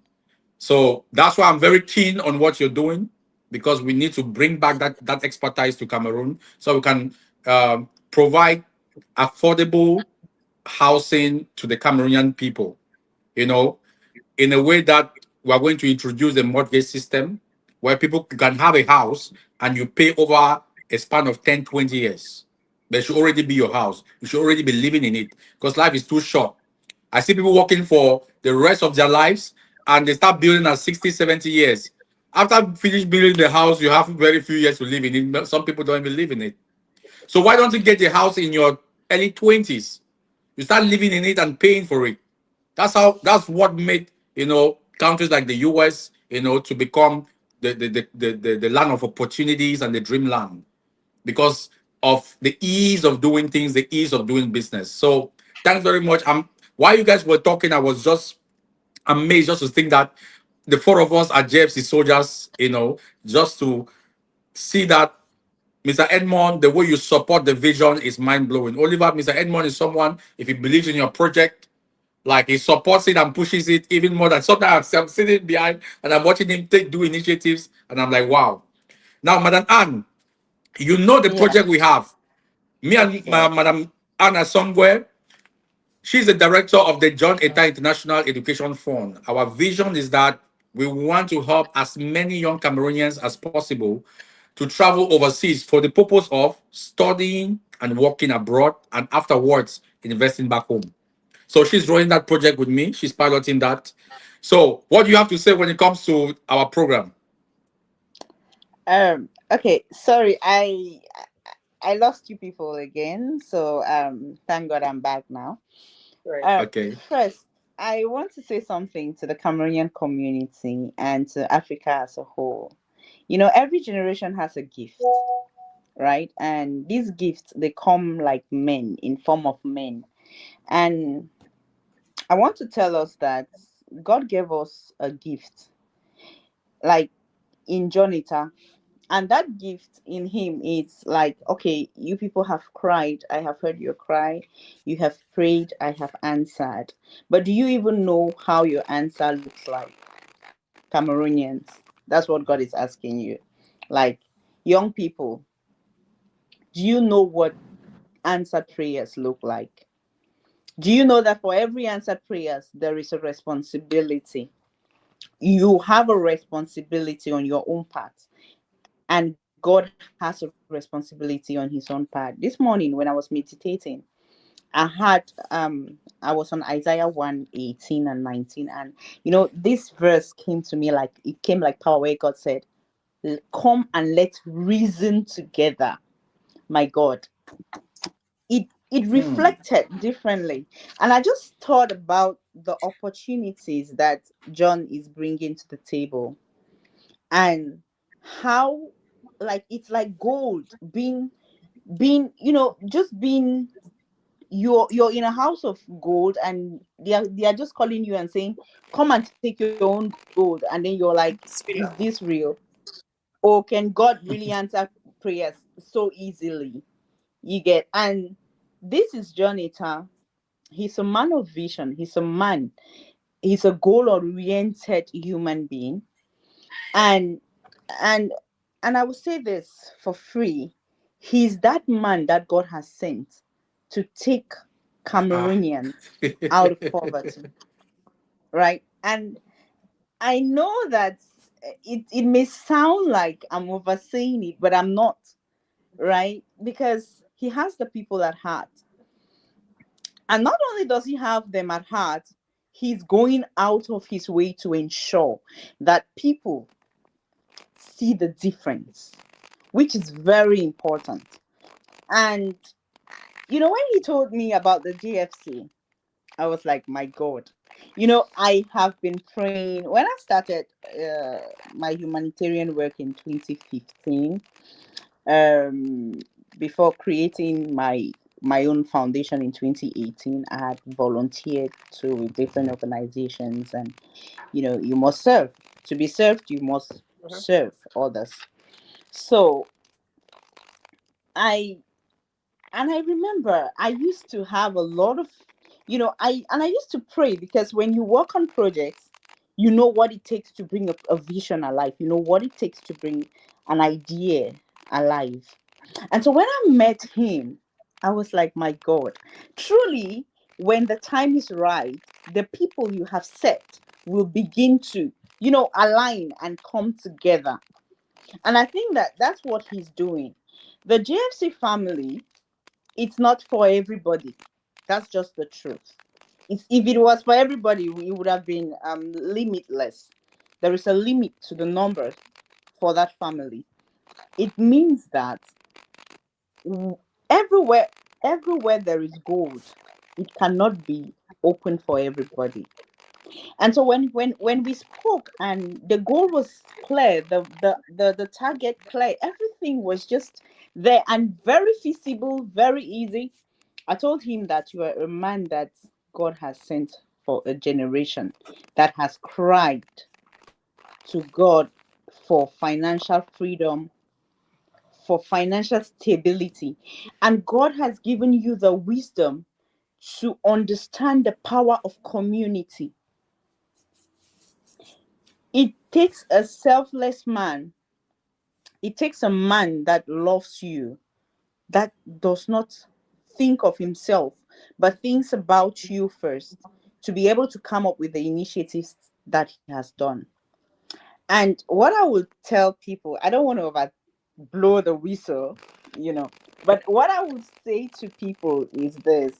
So that's why I'm very keen on what you're doing, because we need to bring back that expertise to Cameroon so we can provide affordable housing to the Cameroonian people, in a way that we're going to introduce a mortgage system where people can have a house and you pay over a span of 10, 20 years. There should already be your house. You should already be living in it, because life is too short. I see people working for the rest of their lives and they start building at 60, 70 years. After finish building the house, you have very few years to live in it. Some people don't even live in it. So why don't you get a house in your early 20s? You start living in it and paying for it. That's what made, countries like the US, to become the land of opportunities and the dreamland because of the ease of doing things, the ease of doing business. So thanks very much. While you guys were talking, I was just amazed just to think that the four of us are JFC soldiers, just to see that Mr. Edmond, the way you support the vision is mind blowing. Oliver, Mr. Edmond is someone, if he believes in your project, like he supports it and pushes it even more than sometimes I'm sitting behind and I'm watching him do initiatives and I'm like, wow. Now, Madam Anne, you know the Yeah. project we have. Me and Okay. Madam Anna somewhere, she's the director of the John Etta International Education Fund. Our vision is that we want to help as many young Cameroonians as possible to travel overseas for the purpose of studying and working abroad and afterwards investing back home. So she's running that project with me. She's piloting that. So what do you have to say when it comes to our program? Okay. Sorry, I lost you people again. So thank God I'm back now. Right. Okay. First, I want to say something to the Cameroonian community and to Africa as a whole. Every generation has a gift, right? And these gifts they come like men in form of men. And I want to tell us that God gave us a gift, like in Jonita. And that gift in him is like, okay, you people have cried. I have heard your cry. You have prayed. I have answered. But do you even know how your answer looks like? Cameroonians. That's what God is asking you. Like, young people, do you know what answered prayers look like? Do you know that for every answered prayers, there is a responsibility? You have a responsibility on your own part, and God has a responsibility on his own part. This morning when I was meditating, I was on Isaiah 1:18 and 19, and this verse came to me like it came like power, where God said, Come and let's reason together." My God, it Hmm. reflected differently, and I just thought about the opportunities that John is bringing to the table, and how, like, it's like gold being just being, you're in a house of gold, and they are just calling you and saying, come and take your own gold, and then you're like, is Speed this up. real? Or can God really answer prayers so easily? You get. And this is Jonathan. He's a man of vision. He's a goal oriented human being. And and and I will say this for free: he's that man that God has sent to take Ah. Cameroonians out of poverty, right? And I know that it may sound like I'm oversaying it, but I'm not, right? Because he has the people at heart. And not only does he have them at heart, he's going out of his way to ensure that people see the difference, which is very important. And when he told me about the GFC, I was like, my God. I have been praying. When I started my humanitarian work in 2015, um, before creating my own foundation in 2018, I had volunteered to different organizations, and you must serve. To be served, you must Mhm. serve others. So I and I remember I used to have a lot of, I used to pray, because when you work on projects, you know what it takes to bring a vision alive. You know what it takes to bring an idea alive. And so when I met him, I was like, my God, truly, when the time is right, the people you have set will begin to, align and come together. And I think that that's what he's doing. The JFC family, it's not for everybody. That's just the truth. If it was for everybody, it would have been limitless. There is a limit to the numbers for that family. It means that w- everywhere everywhere there is gold, it cannot be open for everybody. And so when we spoke, and the goal was clear, the target clear, everything was just there and very feasible, very easy. I told him that you are a man that God has sent for a generation that has cried to God for financial freedom, for financial stability. And God has given you the wisdom to understand the power of community. It takes a selfless man, it takes a man that loves you, that does not think of himself, but thinks about you first, to be able to come up with the initiatives that he has done. And what I would tell people, I don't want to over blow the whistle, but what I would say to people is this: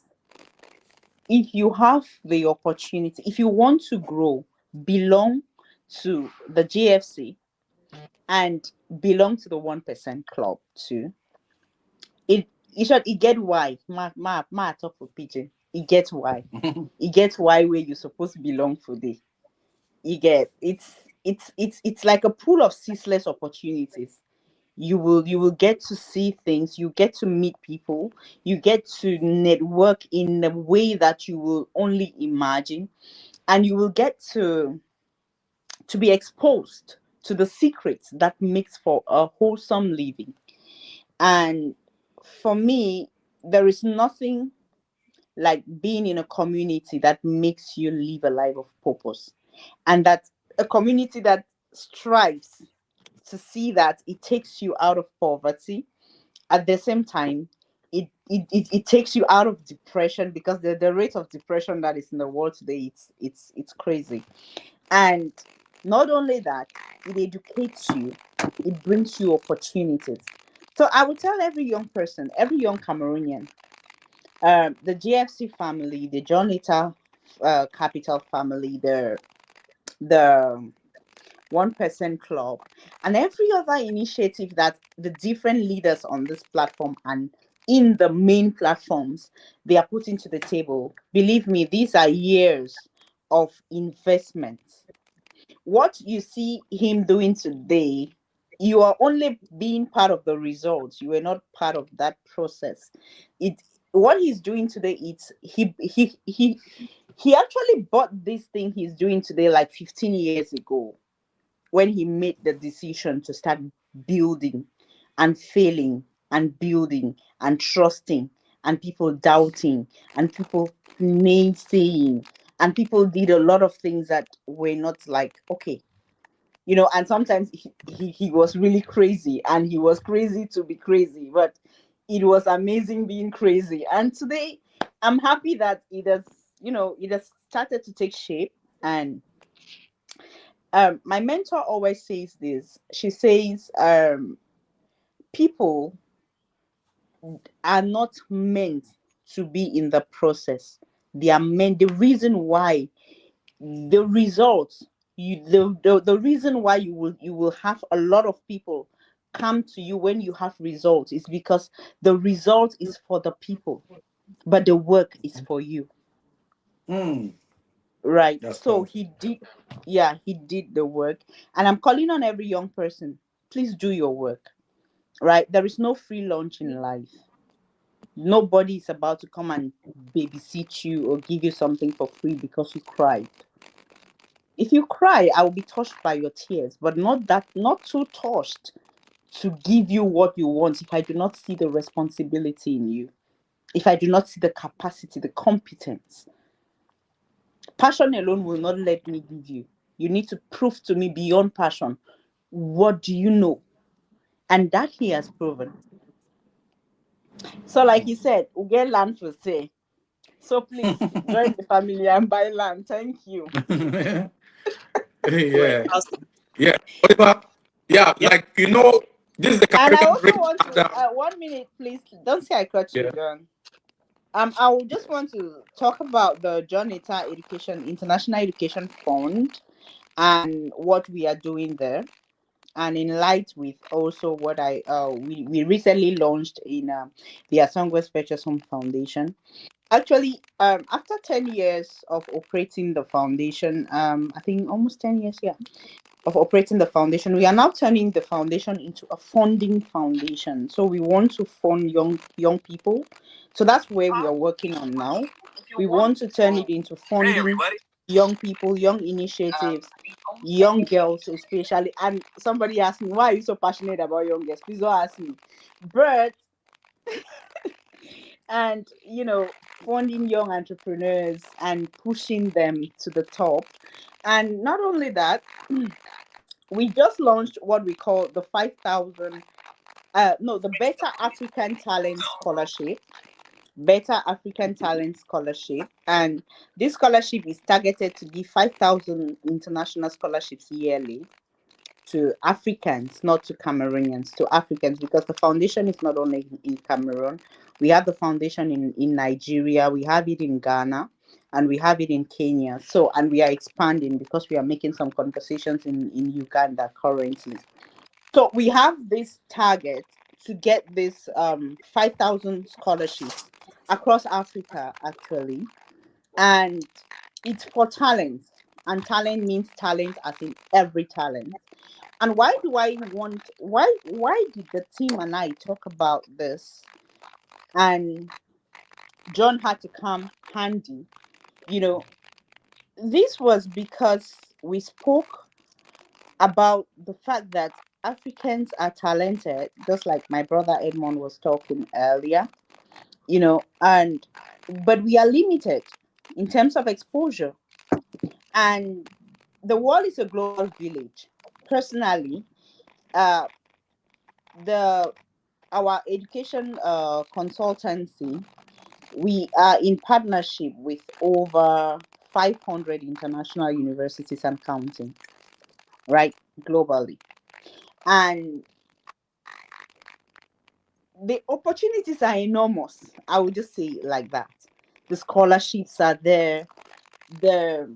if you have the opportunity, if you want to grow, belong to the GFC and belong to the 1% club too. It get why talk for PJ. It gets why. It gets why where you supposed to belong for the. You get it's like a pool of ceaseless opportunities. You will get to see things, you get to meet people, you get to network in a way that you will only imagine, and you will get to be exposed to the secrets that makes for a wholesome living. And for me, there is nothing like being in a community that makes you live a life of purpose, and that a community that strives to see that it takes you out of poverty. At the same time, it takes you out of depression, because the rate of depression that is in the world today, it's crazy. And not only that, it educates you, it brings you opportunities. So I would tell every young person, every young Cameroonian, the GFC family, the John Ita Capital family, the 1% club, and every other initiative that the different leaders on this platform and in the main platforms they are putting to the table. Believe me, these are years of investment. What you see him doing today, you are only being part of the results. You are not part of that process. It What he's doing today, it's he actually bought this thing he's doing today like 15 years ago, when he made the decision to start building and failing and building and trusting, and people doubting and people naysaying, and people did a lot of things that were not like okay. And sometimes he was really crazy, and he was crazy to be crazy, but it was amazing being crazy. And today I'm happy that it has started to take shape. And my mentor always says this. She says, people are not meant to be in the process. They are meant. The reason why the results, the reason why you will have a lot of people come to you when you have results, is because the result is for the people, but the work is for you. Mm, Right. that's So powerful. he did, yeah, he did the work. And I'm calling on every young person, please do your work. Right. There is no free lunch in life. Nobody is about to come and babysit you or give you something for free because you cried. If you cry, I will be touched by your tears, but not too touched to give you what you want if I do not see the responsibility in you, if I do not see the capacity, the competence. Passion alone will not let me give you. You need to prove to me beyond passion. What do you know? And that he has proven. So, like he said, we get land for say. So please join the family and buy land. Thank you. Great. Yeah. Awesome. Yeah. Oliver, yeah, Yep. like this is the And I Camerican also bridge. want And, to 1 minute, please. Don't say I cut you, yeah. John. I would just want to talk about the John Ita Education International Education Fund and what we are doing there, and in light with also what we recently launched in the Asongwe Spectrum Foundation. Actually, after 10 years of operating the foundation, I think almost 10 years, yeah, of operating the foundation, we are now turning the foundation into a funding foundation. So we want to fund young people. So that's where we are working on now. We want to turn it into funding young people, young initiatives, young girls especially. And somebody asked me, why are you so passionate about young girls? Please don't ask me. But and funding young entrepreneurs and pushing them to the top. And not only that, we just launched what we call the 5,000 no the Better African Talent Scholarship. Better African Talent Scholarship. And this scholarship is targeted to give 5,000 international scholarships yearly to Africans, not to Cameroonians, to Africans, because the foundation is not only in Cameroon. We have the foundation in Nigeria, we have it in Ghana, and we have it in Kenya. So, and we are expanding because we are making some conversations in Uganda currently. So we have this target to get this 5,000 scholarships across Africa, actually. And it's for talent. And talent means talent as in every talent. And why do I want why did the team and I talk about this? And John had to come handy. You know, this was because we spoke about the fact that Africans are talented, just like my brother Edmond was talking earlier, and but we are limited in terms of exposure. And the world is a global village. Personally, uh, the our education consultancy, we are in partnership with over 500 international universities and counting, right, globally. And the opportunities are enormous. I would just say it like that. The scholarships are there. The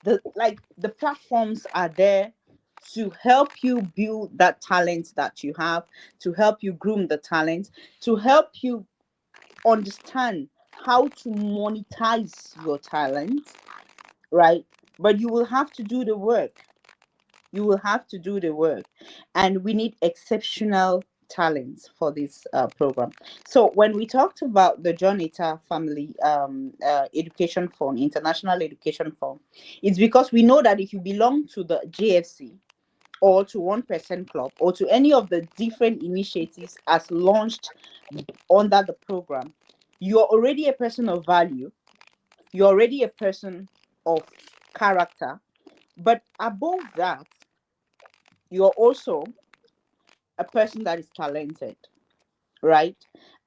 the platforms are there to help you build that talent that you have, to help you groom the talent, to help you understand how to monetize your talent, right? But you will have to do the work. You will have to do the work. And we need exceptional talents for this program. So when we talked about the John Ita Family Education Fund, International Education Fund, it's because we know that if you belong to the JFC or to 1% Club or to any of the different initiatives as launched under the program, you're already a person of value. You're already a person of character. But above that, you're also a person that is talented, right?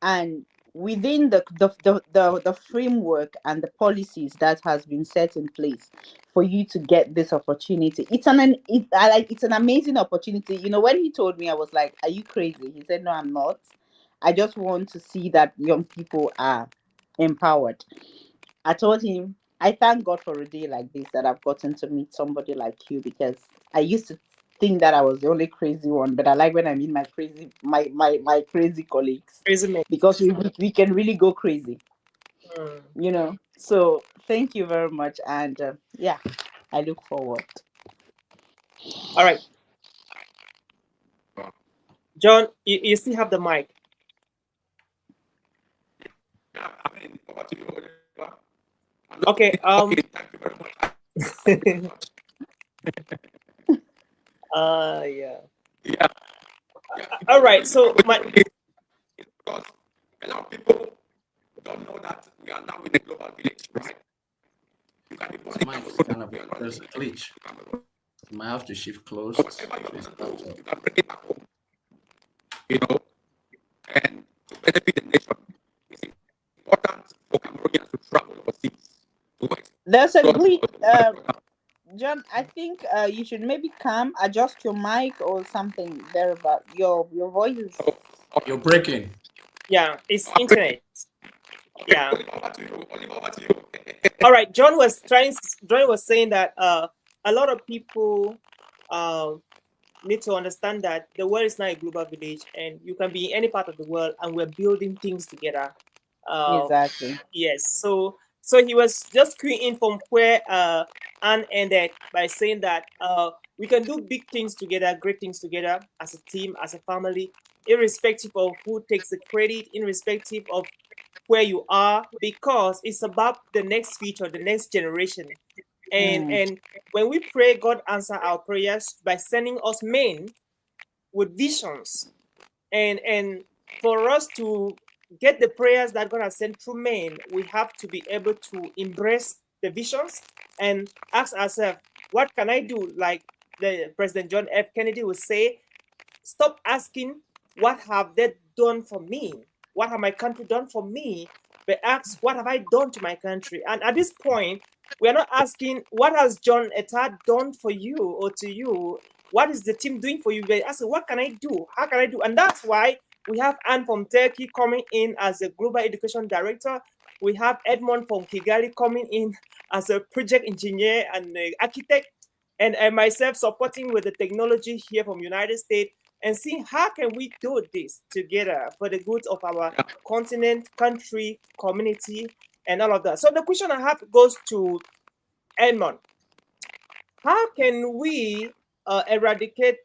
And within the framework and the policies that has been set in place for you to get this opportunity, it's an amazing opportunity. When he told me, I was like, are you crazy? He said, no, I'm not. I just want to see that young people are empowered. I told him, I thank God for a day like this that I've gotten to meet somebody like you, because I used to think that I was the only crazy one, but I like when I meet my crazy colleagues, Crazy man. because we can really go crazy, Mm. So thank you very much, and yeah, I look forward. All right, John, you still have the mic. Yeah, I mean, over to you, Oliver. Okay. Okay, thank you very much. Yeah. Yeah, yeah. All right. So my Because a lot of people don't know that we are now in a global village, right? You can be born in Mike, Cameroon, kind of you are not there's a relocated glitch. to Cameroon. You might have to shift close So whatever you to his want to do, laptop. you can bring it back home, you know, and to benefit the nation. It's important for Cameroonians to travel overseas to There's a explore glitch, the world. John. I think you should maybe adjust your mic or something there, about your voice is. So, You're breaking. yeah, it's internet. okay, Yeah. over to you. Over to you. All right. John was saying that a lot of people need to understand that the world is not a global village, and you can be in any part of the world, and we're building things together. Exactly. Yes. So he was just queuing in from where Anne ended by saying that we can do big things together, great things together as a team, as a family, irrespective of who takes the credit, irrespective of where you are, because it's about the next future, the next generation. And when we pray, God answer our prayers by sending us men with visions. And for us to get the prayers that God has sent through men, we have to be able to embrace the visions and ask ourselves, what can I do? Like the President John F. Kennedy would say, stop asking, what have they done for me? What have my country done for me? But ask, what have I done to my country? And at this point, we are not asking, what has John Ettard done for you or to you? What is the team doing for you? But ask, what can I do? How can I do? And that's why we have Anne from Turkey coming in as a global education director. We have Edmond from Kigali coming in as a project engineer and architect, and myself supporting with the technology here from United States, and see how can we do this together for the good of our continent, country, community, and all of that. So the question I have goes to Edmond. How can we eradicate,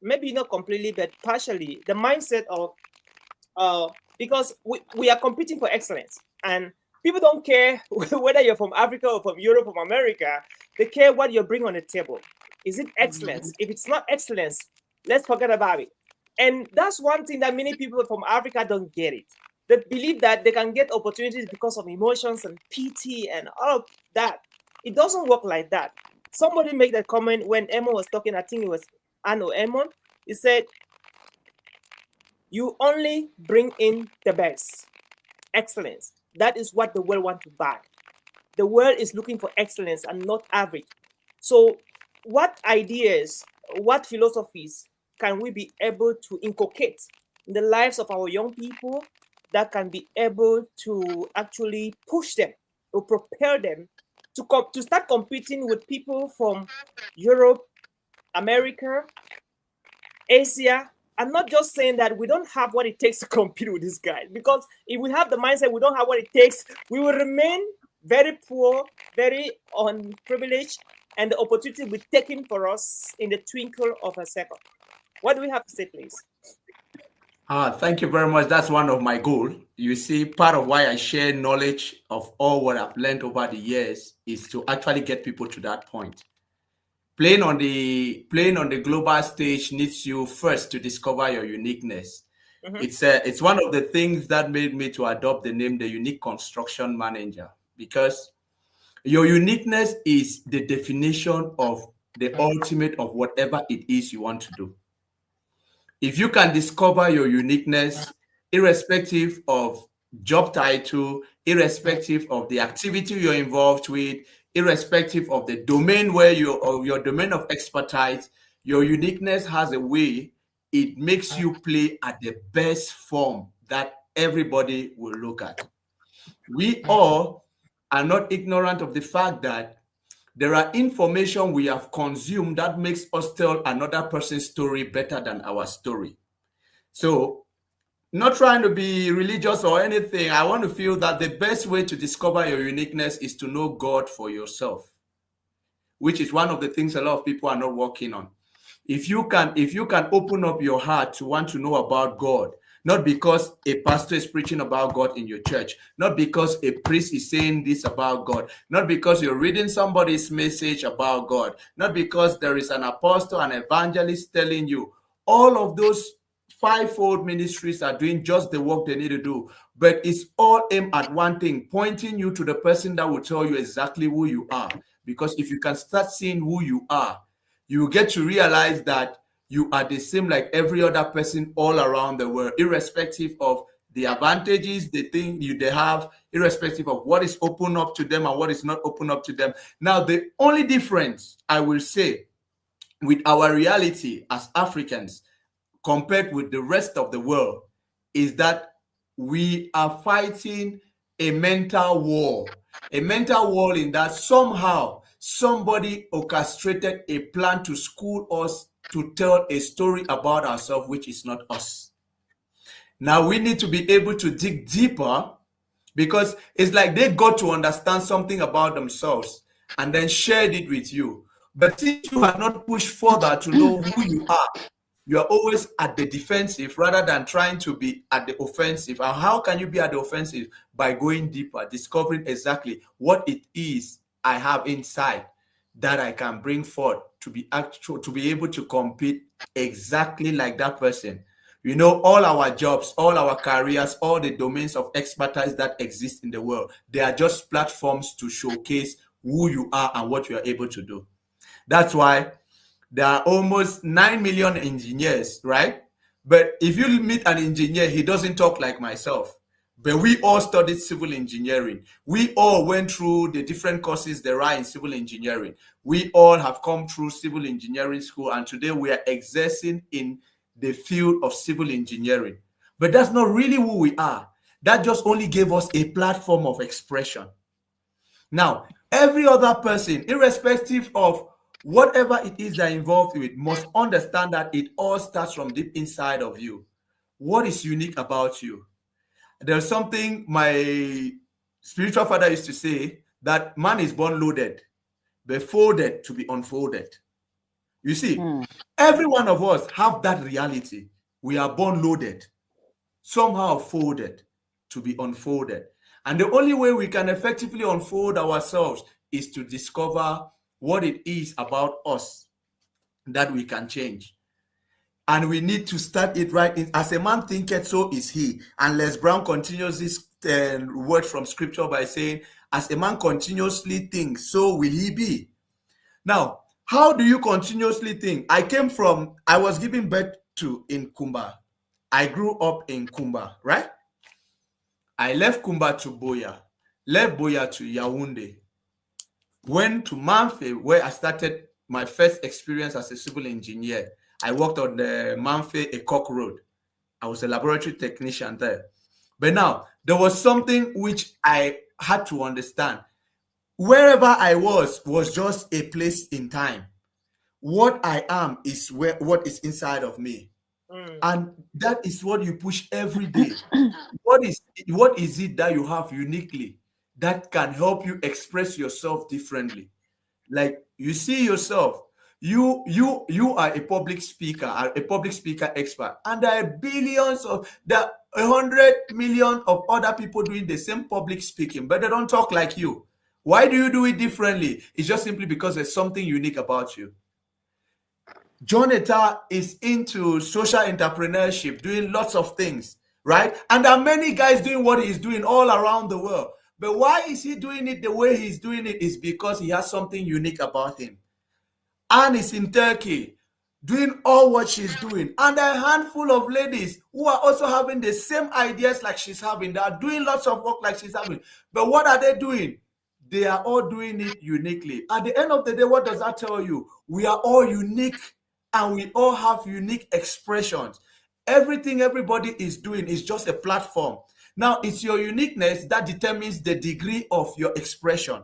maybe not completely, but partially, the mindset of because we are competing for excellence, and people don't care whether you're from Africa or from Europe or from America. They care what you bring on the table. Is it excellence? If it's not excellence, let's forget about it. And that's one thing that many people from Africa don't get it. They believe that they can get opportunities because of emotions and pity and all of that. It doesn't work like that. Somebody made that comment when Emma was talking, I think it was Anne or Emma. He said, you only bring in the best. Excellence. That is what the world wants to buy. The world is looking for excellence and not average. So what ideas, what philosophies can we be able to inculcate in the lives of our young people that can be able to actually push them or prepare them to start competing with people from Europe, America, Asia? I'm not just saying that we don't have what it takes to compete with these guys, because if we have the mindset we don't have what it takes, we will remain very poor, very unprivileged, and the opportunity will be taken for us in the twinkle of a second. What do we have to say, please? Thank you very much. That's one of my goals. You see, part of why I share knowledge of all what I've learned over the years is to actually get people to that point. Playing on the global stage needs you first to discover your uniqueness. It's one of the things that made me to adopt the name the unique construction manager, because your uniqueness is the definition of the ultimate of whatever it is you want to do. If you can discover your uniqueness, irrespective of job title, irrespective of the activity you're involved with, irrespective of the domain where you or your domain of expertise, your uniqueness has a way it makes you play at the best form that everybody will look at. We all are not ignorant of the fact that there are information we have consumed that makes us tell another person's story better than our story. So, not trying to be religious or anything, I want to feel that the best way to discover your uniqueness is to know God for yourself, which is one of the things a lot of people are not working on. If you can open up your heart to want to know about God, not because a pastor is preaching about God in your church, not because a priest is saying this about God, not because you're reading somebody's message about God, not because there is an apostle, an evangelist telling you. All of those fivefold ministries are doing just the work they need to do, but it's all aimed at one thing, pointing you to the person that will tell you exactly who you are. Because if you can start seeing who you are, you get to realize that you are the same like every other person all around the world, irrespective of the advantages they have, irrespective of what is open up to them and what is not open up to them. Now, the only difference I will say with our reality as Africans compared with the rest of the world is that we are fighting a mental war. A mental war in that somehow somebody orchestrated a plan to school us to tell a story about ourselves, which is not us. Now we need to be able to dig deeper because it's like they got to understand something about themselves and then shared it with you. But since you have not pushed further to know who you are always at the defensive rather than trying to be at the offensive. And how can you be at the offensive? By going deeper, discovering exactly what it is I have inside that I can bring forth to be actual, to be able to compete exactly like that person. You know, all our jobs, all our careers, all the domains of expertise that exist in the world, they are just platforms to showcase who you are and what you are able to do. That's why there are almost 9 million engineers, right? But if you meet an engineer, he doesn't talk like myself. But we all studied civil engineering. We all went through the different courses there are in civil engineering. We all have come through civil engineering school, and today we are exercising in the field of civil engineering. But that's not really who we are. That just only gave us a platform of expression. Now, every other person, irrespective of whatever it is they're involved with, must understand that it all starts from deep inside of you. What is unique about you? There's something my spiritual father used to say, that man is born loaded, but folded to be unfolded. You see, every one of us have that reality. We are born loaded, somehow folded to be unfolded. And the only way we can effectively unfold ourselves is to discover what it is about us that we can change. And we need to start it right. As a man thinketh, so is he. And Les Brown continues this word from scripture by saying, as a man continuously thinks, so will he be. Now, how do you continuously think? I was given birth to in Kumba. I grew up in Kumba, right? I left Kumba to Boya, left Boya to Yaoundé, went to Manfe, where I started my first experience as a civil engineer. I worked on the Manfe Ekok Road. I was a laboratory technician there. But now, there was something which I had to understand. Wherever I was just a place in time. What I am is what is inside of me. And that is what you push every day. What is it that you have uniquely that can help you express yourself differently? Like, you see yourself, you are a public speaker expert, and there are there are 100 million of other people doing the same public speaking, but they don't talk like you. Why do you do it differently? It's just simply because there's something unique about you. Jonathan is into social entrepreneurship, doing lots of things, right? And there are many guys doing what he's doing all around the world. But why is he doing it the way he's doing it? Is because he has something unique about him. Anne is in Turkey, doing all what she's doing. And there are a handful of ladies who are also having the same ideas like she's having. They are doing lots of work like she's having. But what are they doing? They are all doing it uniquely. At the end of the day, what does that tell you? We are all unique. And we all have unique expressions. Everything everybody is doing is just a platform. Now, it's your uniqueness that determines the degree of your expression.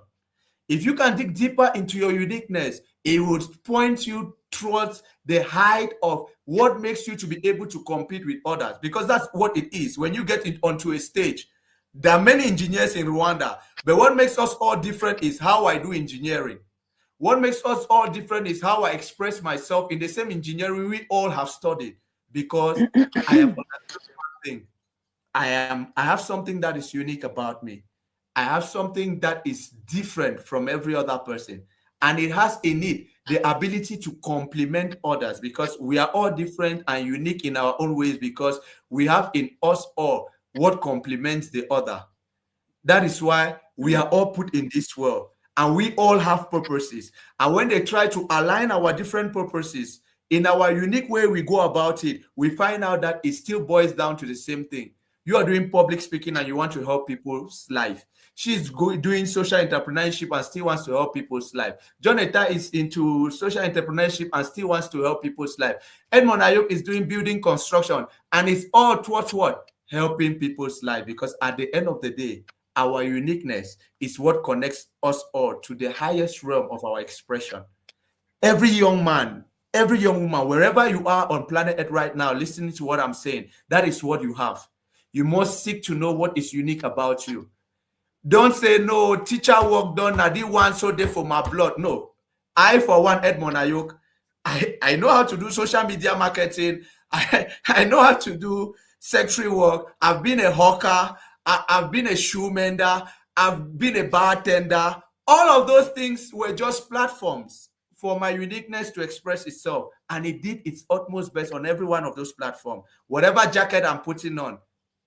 If you can dig deeper into your uniqueness, it would point you towards the height of what makes you to be able to compete with others. Because that's what it is. When you get onto a stage, there are many engineers in Rwanda, but what makes us all different is how I do engineering. What makes us all different is how I express myself in the same engineering we all have studied, because I have understood one thing. I have something that is unique about me. I have something that is different from every other person. And it has in it the ability to complement others, because we are all different and unique in our own ways, because we have in us all what complements the other. That is why we are all put in this world. And we all have purposes. And when they try to align our different purposes in our unique way we go about it, we find out that it still boils down to the same thing. You are doing public speaking and you want to help people's life. She's doing social entrepreneurship and still wants to help people's life. Jonathan is into social entrepreneurship and still wants to help people's life. Edmond Ayuk is doing building construction, and it's all towards what? Helping people's life. Because at the end of the day, our uniqueness is what connects us all to the highest realm of our expression. Every young man, every young woman, wherever you are on planet Earth right now, listening to what I'm saying, that is what you have. You must seek to know what is unique about you. Don't say no, teacher work done, I did one so day for my blood. No. I, for one, Edmond Ayok, I know how to do social media marketing. I know how to do secretary work. I've been a hawker. I've been a shoe mender. I've been a bartender. All of those things were just platforms for my uniqueness to express itself. And it did its utmost best on every one of those platforms. Whatever jacket I'm putting on,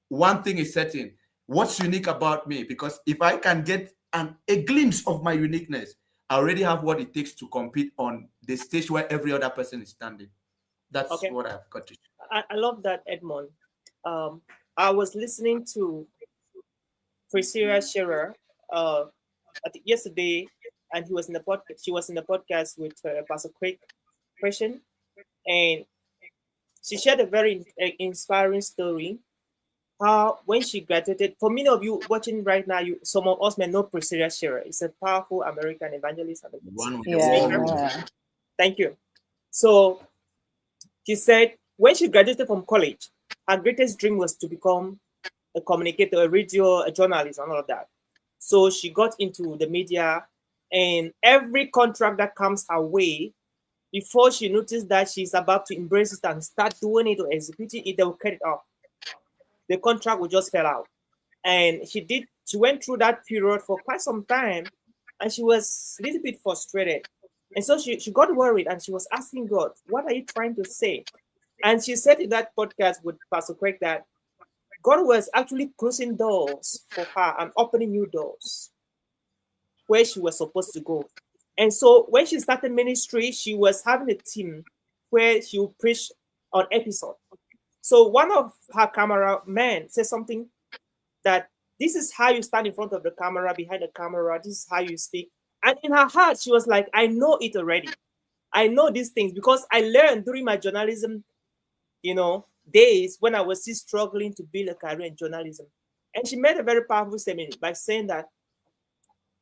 one thing is certain. What's unique about me? Because if I can get a glimpse of my uniqueness, I already have what it takes to compete on the stage where every other person is standing. That's what I've got to share. I love that, Edmond. I was listening to Priscilla Scherer yesterday, and he was in the podcast. She was in the podcast with Pastor Craig Christian, and she shared a very inspiring story. How when she graduated, for many of you watching right now, some of us may know Priscilla Scherer. It's a powerful American evangelist. Yeah. Thank you. So she said when she graduated from college, her greatest dream was to become a communicator, a radio, a journalist, and all of that. So she got into the media, and every contract that comes her way, before she noticed that she's about to embrace it and start doing it or executing it, they will cut it off. The contract would just fell out. And she went through that period for quite some time, and she was a little bit frustrated. And so she got worried, and she was asking God, what are you trying to say? And she said in that podcast with Pastor Craig that God was actually closing doors for her and opening new doors where she was supposed to go. And so when she started ministry, she was having a team where she would preach on episode. So one of her cameramen said something that this is how you stand in front of the camera, behind the camera, this is how you speak. And in her heart, she was like, I know it already. I know these things because I learned during my journalism, days when I was still struggling to build a career in journalism. And she made a very powerful statement by saying that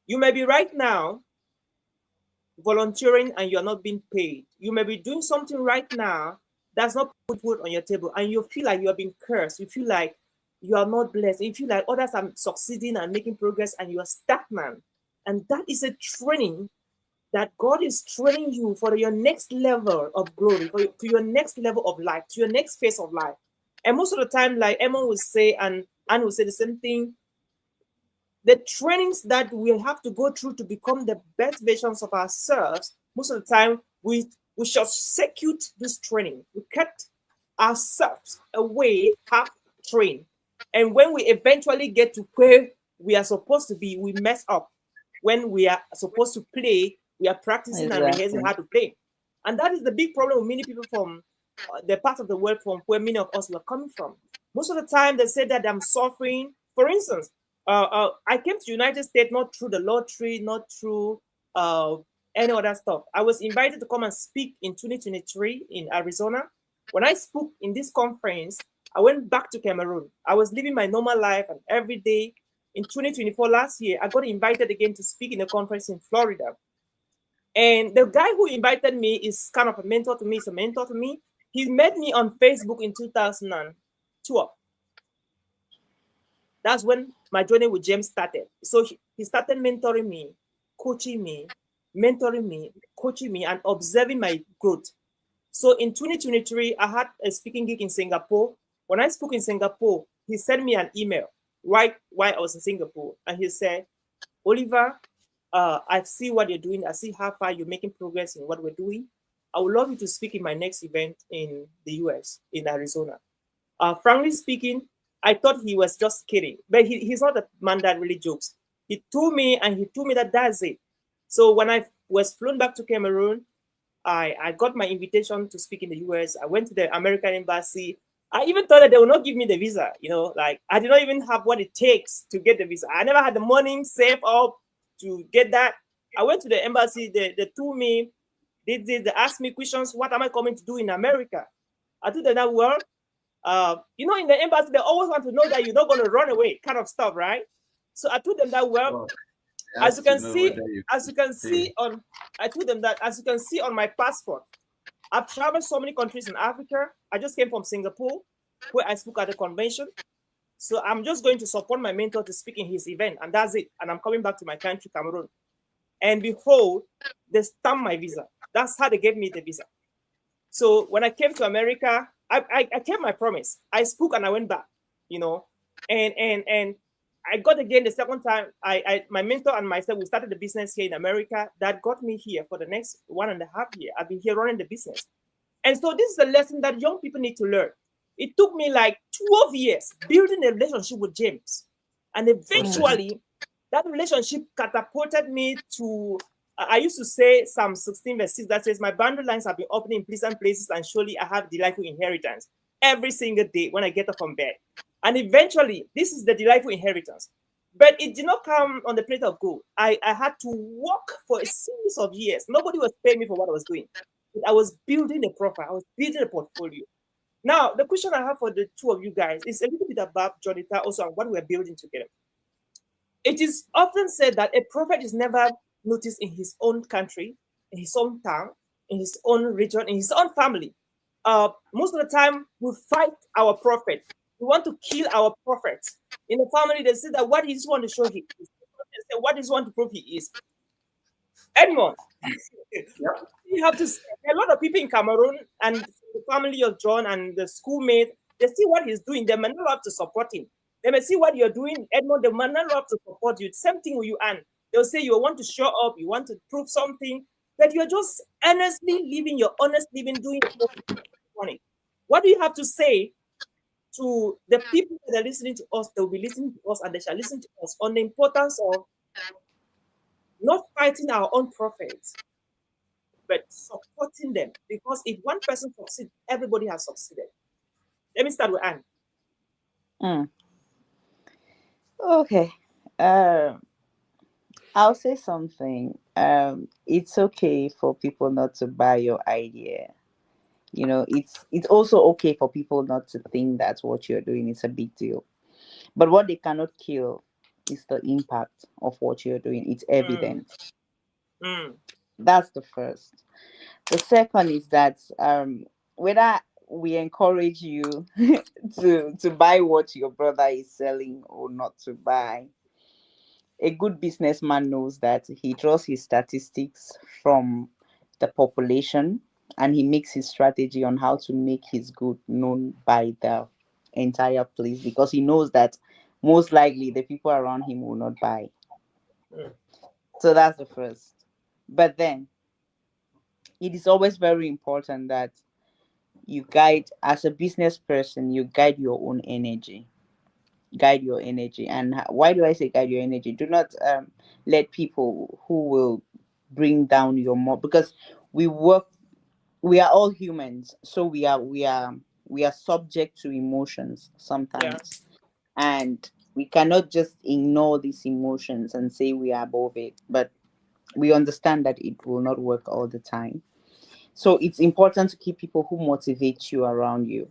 you may be right now volunteering and you're not being paid. You may be doing something right now that's not put food on your table, and you feel like you're being cursed. You feel like you are not blessed. You feel like others are succeeding and making progress and you are stagnant. And that is a training that God is training you for your next level of glory, to your next level of life, to your next phase of life. And most of the time, like Emma will say, and Anne will say the same thing, the trainings that we have to go through to become the best versions of ourselves, most of the time, we shall execute this training. We cut ourselves away half trained. And when we eventually get to where we are supposed to be, we mess up. When we are supposed to play, we are practicing and rehearsing how to play. And that is the big problem with many people from the part of the world from where many of us were coming from. Most of the time, they say that I'm suffering. For instance, I came to the United States not through the lottery, not through any other stuff. I was invited to come and speak in 2023 in Arizona. When I spoke in this conference, I went back to Cameroon. I was living my normal life, and every day in 2024, last year, I got invited again to speak in a conference in Florida. And the guy who invited me is kind of a mentor to me. He's a mentor to me. He met me on Facebook in 2012. That's when my journey with James started. So he started mentoring me, coaching me, mentoring me, coaching me, and observing my growth. So in 2023, I had a speaking gig in Singapore. When I spoke in Singapore, he sent me an email right while I was in Singapore. And he said, Oliver, I see what you're doing. I see how far you're making progress in what we're doing. I would love you to speak in my next event in the US, in Arizona. Frankly speaking, I thought he was just kidding, but he's not a man that really jokes. He told me that that's it. So when I was flown back to Cameroon, I got my invitation to speak in the US. I went to the American embassy. I even thought that they would not give me the visa. Like I did not even have what it takes to get the visa. I never had the money saved up to get that. I went to the embassy. They told me, they asked me questions. What am I coming to do in America? I told them that, well, in the embassy, they always want to know that you're not going to run away, kind of stuff, right? So I told them that, well, I told them that, as you can see on my passport, I've traveled so many countries in Africa. I just came from Singapore, where I spoke at a convention. So I'm just going to support my mentor to speak in his event, and that's it. And I'm coming back to my country, Cameroon. And behold, they stamped my visa. That's how they gave me the visa. So when I came to America, I kept my promise. I spoke and I went back, and I got again the second time. My mentor and myself, we started the business here in America that got me here for the next 1.5 years. I've been here running the business. And so this is a lesson that young people need to learn. It took me like 12 years building a relationship with James. And eventually, that relationship catapulted me to, I used to say Psalm 16 verse 6 that says, my boundary lines have been opening in pleasant places, and surely I have delightful inheritance every single day when I get up from bed. And eventually, this is the delightful inheritance. But it did not come on the plate of gold. I had to work for a series of years. Nobody was paying me for what I was doing. I was building a profile. I was building a portfolio. Now, the question I have for the two of you guys is a little bit about Jonita also and what we're building together. It is often said that a prophet is never noticed in his own country, in his own town, in his own region, in his own family. Most of the time, we fight our prophet. We want to kill our prophets. In the family, they say that what he want to show he is. They say what he want to prove he is. Edmond, you have to say, a lot of people in Cameroon and the family of John and the schoolmates, they see what he's doing. They may not love to support him. They may see what you're doing, Edmond. They may not love to support you. Same thing with you, Anne. They'll say you want to show up, you want to prove something, but you're just honestly living your honest living, doing money. What do you have to say to the people that are listening to us? They'll be listening to us and they shall listen to us on the importance of not fighting our own prophets, but supporting them. Because if one person succeeds, everybody has succeeded. Let me start with Anne. Okay. I'll say something. It's okay for people not to buy your idea. It's also okay for people not to think that what you're doing is a big deal. But what they cannot kill is the impact of what you're doing. It's evident. That's the first. The second is that whether we encourage you to buy what your brother is selling or not to buy, a good businessman knows that he draws his statistics from the population and he makes his strategy on how to make his good known by the entire place, because he knows that most likely the people around him will not buy. So that's the first. But then it is always very important that you guide, as a business person, you guide your own energy. Guide your energy. And why do I say guide your energy? Do not let people who will bring down your because we are all humans, so we are subject to emotions sometimes. And we cannot just ignore these emotions and say we are above it, but we understand that it will not work all the time. So it's important to keep people who motivate you around you.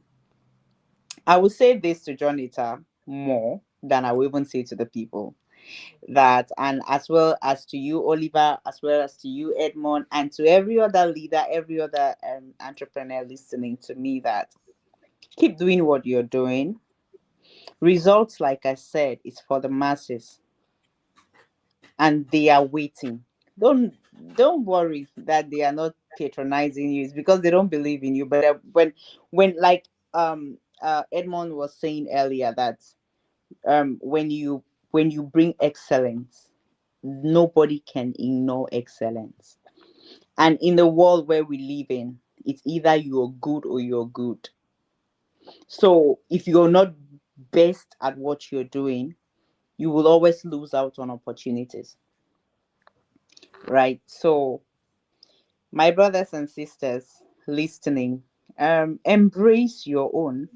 I will say this to Jonita more than I will even say to the people that, and as well as to you, Oliver, as well as to you, Edmond, and to every other leader, every other entrepreneur listening to me, that keep doing what you're doing. Results, like I said, is for the masses, and they are waiting. Don't worry that they are not patronizing you. It's because they don't believe in you. But when like Edmond was saying earlier, that when you bring excellence, nobody can ignore excellence. And in the world where we live in, it's either you're good or you're good. So if you're not best at what you're doing, you will always lose out on opportunities. Right? So my brothers and sisters listening, embrace your own.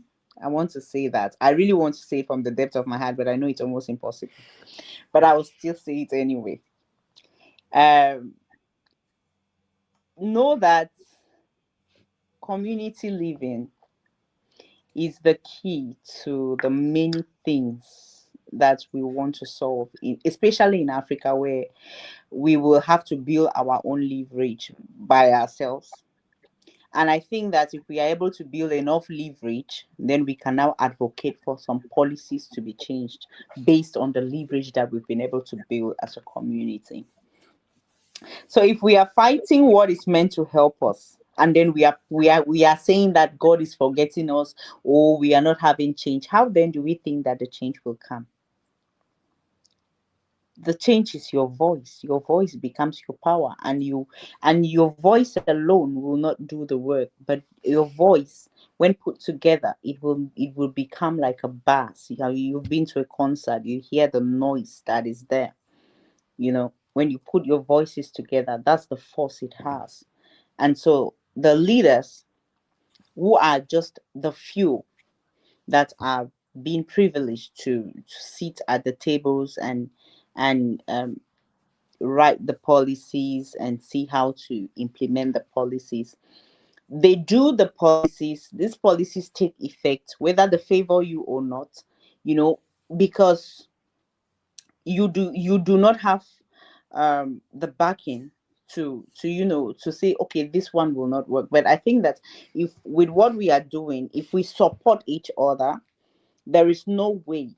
I want to say that. I really want to say from the depth of my heart, but I know it's almost impossible. But I will still say it anyway. Know that community living is the key to the many things that we want to solve, especially in Africa, where we will have to build our own leverage by ourselves. And I think that if we are able to build enough leverage, then we can now advocate for some policies to be changed based on the leverage that we've been able to build as a community. So if we are fighting what is meant to help us, and then we are saying that God is forgetting us, or we are not having change, how then do we think that the change will come? The change is your voice. Your voice becomes your power, and your voice alone will not do the work, but your voice, when put together, it will become like a bass. You've been to a concert, you hear the noise that is there. When you put your voices together, that's the force it has. And so the leaders, who are just the few that are being privileged to sit at the tables and write the policies and see how to implement the policies. They do the policies. These policies take effect whether they favor you or not, because you do not have the backing to say, okay, this one will not work. But I think that if with what we are doing, if we support each other, there is no way,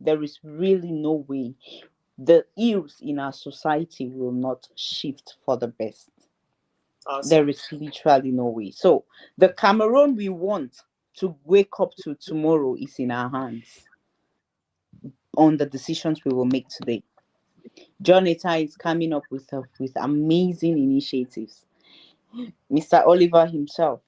there is really no way the ills in our society will not shift for the best. Awesome. There is literally no way. So the Cameroon we want to wake up to tomorrow is in our hands, on the decisions we will make today. John Eta is coming up with amazing initiatives. Mr. Oliver himself,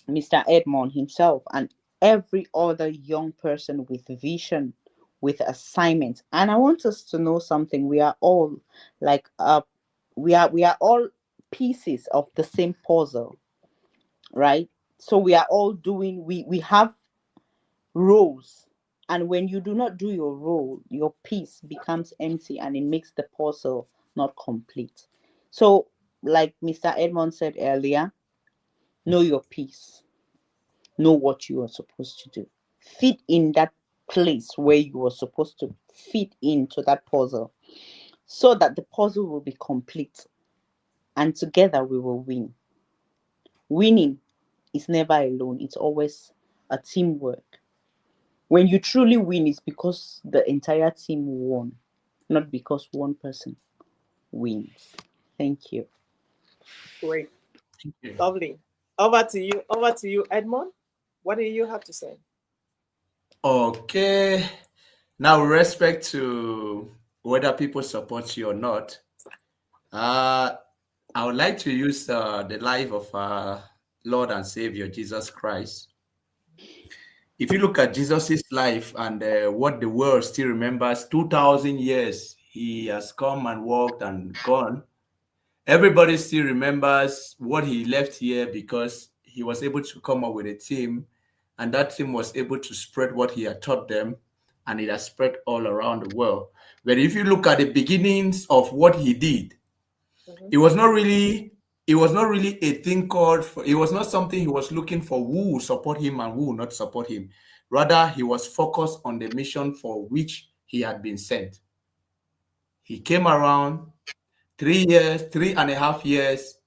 Mr. Edmond himself, and every other young person with vision, with assignment. And I want us to know something. We are all like we are all pieces of the same puzzle, right? So we are all doing, we have roles. And when you do not do your role, your piece becomes empty and it makes the puzzle not complete. So, like Mr. Edmond said earlier, know your piece, know what you are supposed to do, fit in that place where you are supposed to fit into that puzzle, so that the puzzle will be complete, and together we will win. Winning is never alone, it's always a teamwork. When you truly win, it's because the entire team won, not because one person wins. Thank you. Great. Thank you. Lovely. Over to you, Edmond. What do you have to say? Okay. Now, with respect to whether people support you or not, I would like to use the life of our Lord and Savior Jesus Christ. If you look at Jesus's life and what the world still remembers, 2,000 years he has come and walked and gone. Everybody still remembers what he left here because he was able to come up with a team, and that team was able to spread what he had taught them, and it has spread all around the world. But if you look at the beginnings of what he did, it was not really a thing called for, it was not something he was looking for who will support him and who will not support him. Rather, he was focused on the mission for which he had been sent. He came around 3 years, 3.5 years.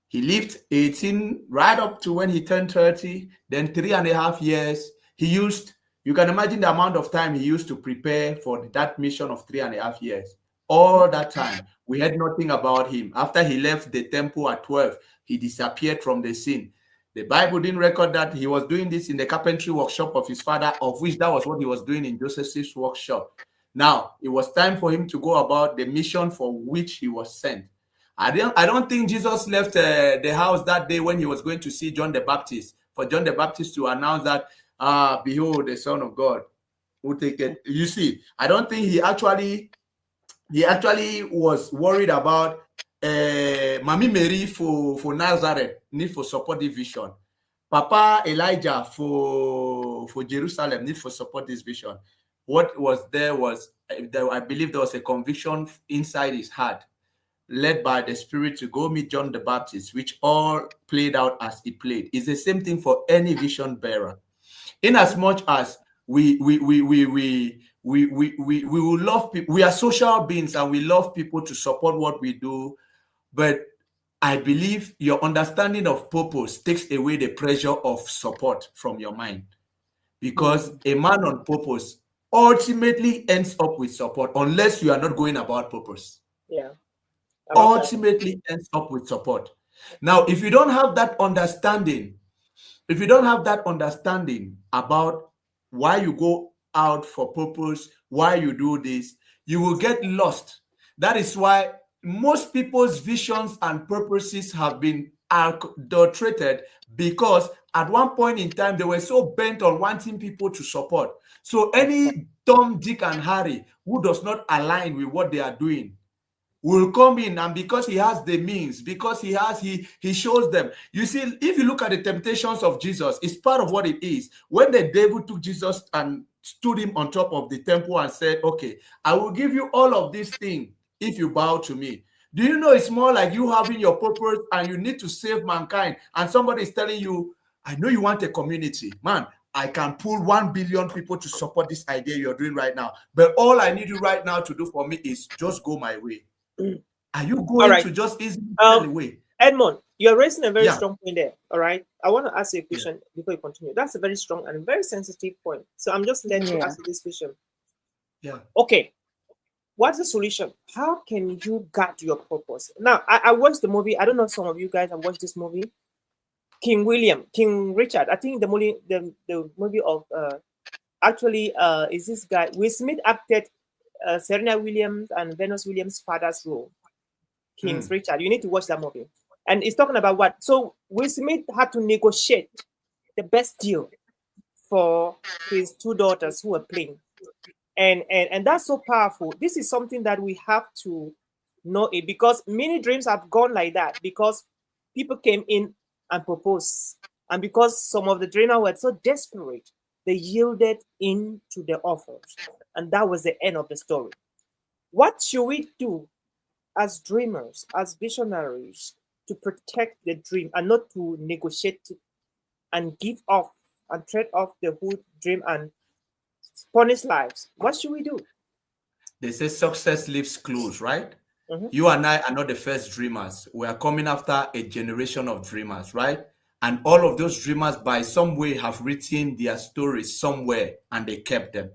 He lived 18 right up to when he turned 30. Then 3.5 years. You can imagine the amount of time he used to prepare for that mission of 3.5 years. All that time, we heard nothing about him. After he left the temple at 12, he disappeared from the scene. The Bible didn't record that he was doing this in the carpentry workshop of his father, of which that was what he was doing in Joseph's workshop. Now, it was time for him to go about the mission for which he was sent. I don't think Jesus left the house that day when he was going to see John the Baptist, for John the Baptist to announce that, behold, the Son of God will take it. You see, I don't think he actually was worried about Mami Mary for Nazareth, need for support this vision. Papa Elijah for Jerusalem, need for support this vision. What was there was, I believe there was a conviction inside his heart, led by the Spirit, to go meet John the Baptist, which all played out as it played. It's the same thing for any vision bearer. In as much as we will love people, we are social beings and we love people to support what we do, but I believe your understanding of purpose takes away the pressure of support from your mind, because a man on purpose ultimately ends up with support unless you are not going about purpose. Yeah. I love that. Ultimately ends up with support. Now, if you don't have that understanding, about why you go out for purpose, why you do this, you will get lost. That is why most people's visions and purposes have been adulterated, because at one point in time they were so bent on wanting people to support. So any Tom, Dick, and Harry who does not align with what they are doing will come in, and because he has the means, because he shows them. You see, if you look at the temptations of Jesus, it's part of what it is. When the devil took Jesus and stood him on top of the temple and said, okay, I will give you all of these things if you bow to me. Do you know it's more like you having your purpose and you need to save mankind, and somebody is telling you, I know you want a community, man, I can pull 1 billion people to support this idea you're doing right now, but all I need you right now to do for me is just go my way. Are you going to just easily fall away? Edmond, you're raising a very strong point there. All right. I want to ask you a question before you continue. That's a very strong and very sensitive point. So I'm just letting you ask this question. Yeah. Okay. What's the solution? How can you guard your purpose? Now, I watched the movie. I don't know if some of you guys have watched this movie. King Richard. I think the movie of is this guy. Will Smith acted Serena Williams and Venus Williams' father's role. King Richard. You need to watch that movie. And it's talking about what? So Will Smith had to negotiate the best deal for his two daughters who were playing. And that's so powerful. This is something that we have to know it, because many dreams have gone like that because people came in and proposed. And because some of the dreamers were so desperate, they yielded into the offers. And that was the end of the story. What should we do as dreamers, as visionaries, to protect the dream and not to negotiate and give off and trade off the whole dream and punish lives? What should we do? They say success leaves clues, right? You and I are not the first dreamers. We are coming after a generation of dreamers, right? And all of those dreamers, by some way, have written their stories somewhere and they kept them.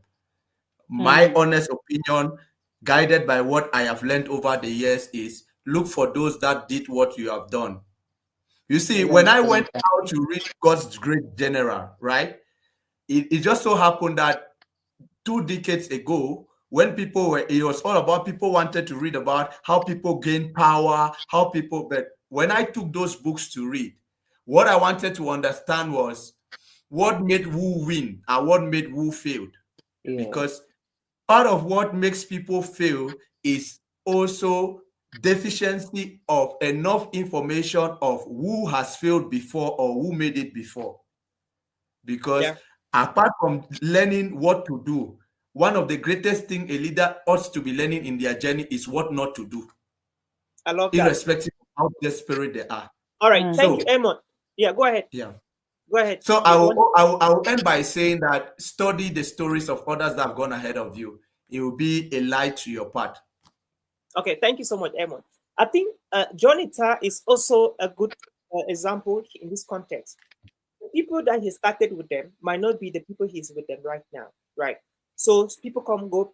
My honest opinion, guided by what I have learned over the years, is look for those that did what you have done. You see, when I went out to read God's Great General, right, it just so happened that 2 decades ago, when it was all about people wanted to read about how people gain power, but when I took those books to read, what I wanted to understand was what made who win and what made who failed. Because part of what makes people fail is also deficiency of enough information of who has failed before or who made it before. Because apart from learning what to do, one of the greatest things a leader ought to be learning in their journey is what not to do. I love that. Irrespective of how desperate they are. All right. Thank you, Edmond. Yeah, go ahead. Yeah. Go ahead. So I will end by saying that study the stories of others that have gone ahead of you. It will be a light to your path. Okay, thank you so much, Edmond. I think Jonita is also a good example in this context. The people that he started with them might not be the people he's with them right now, right? So people come, go,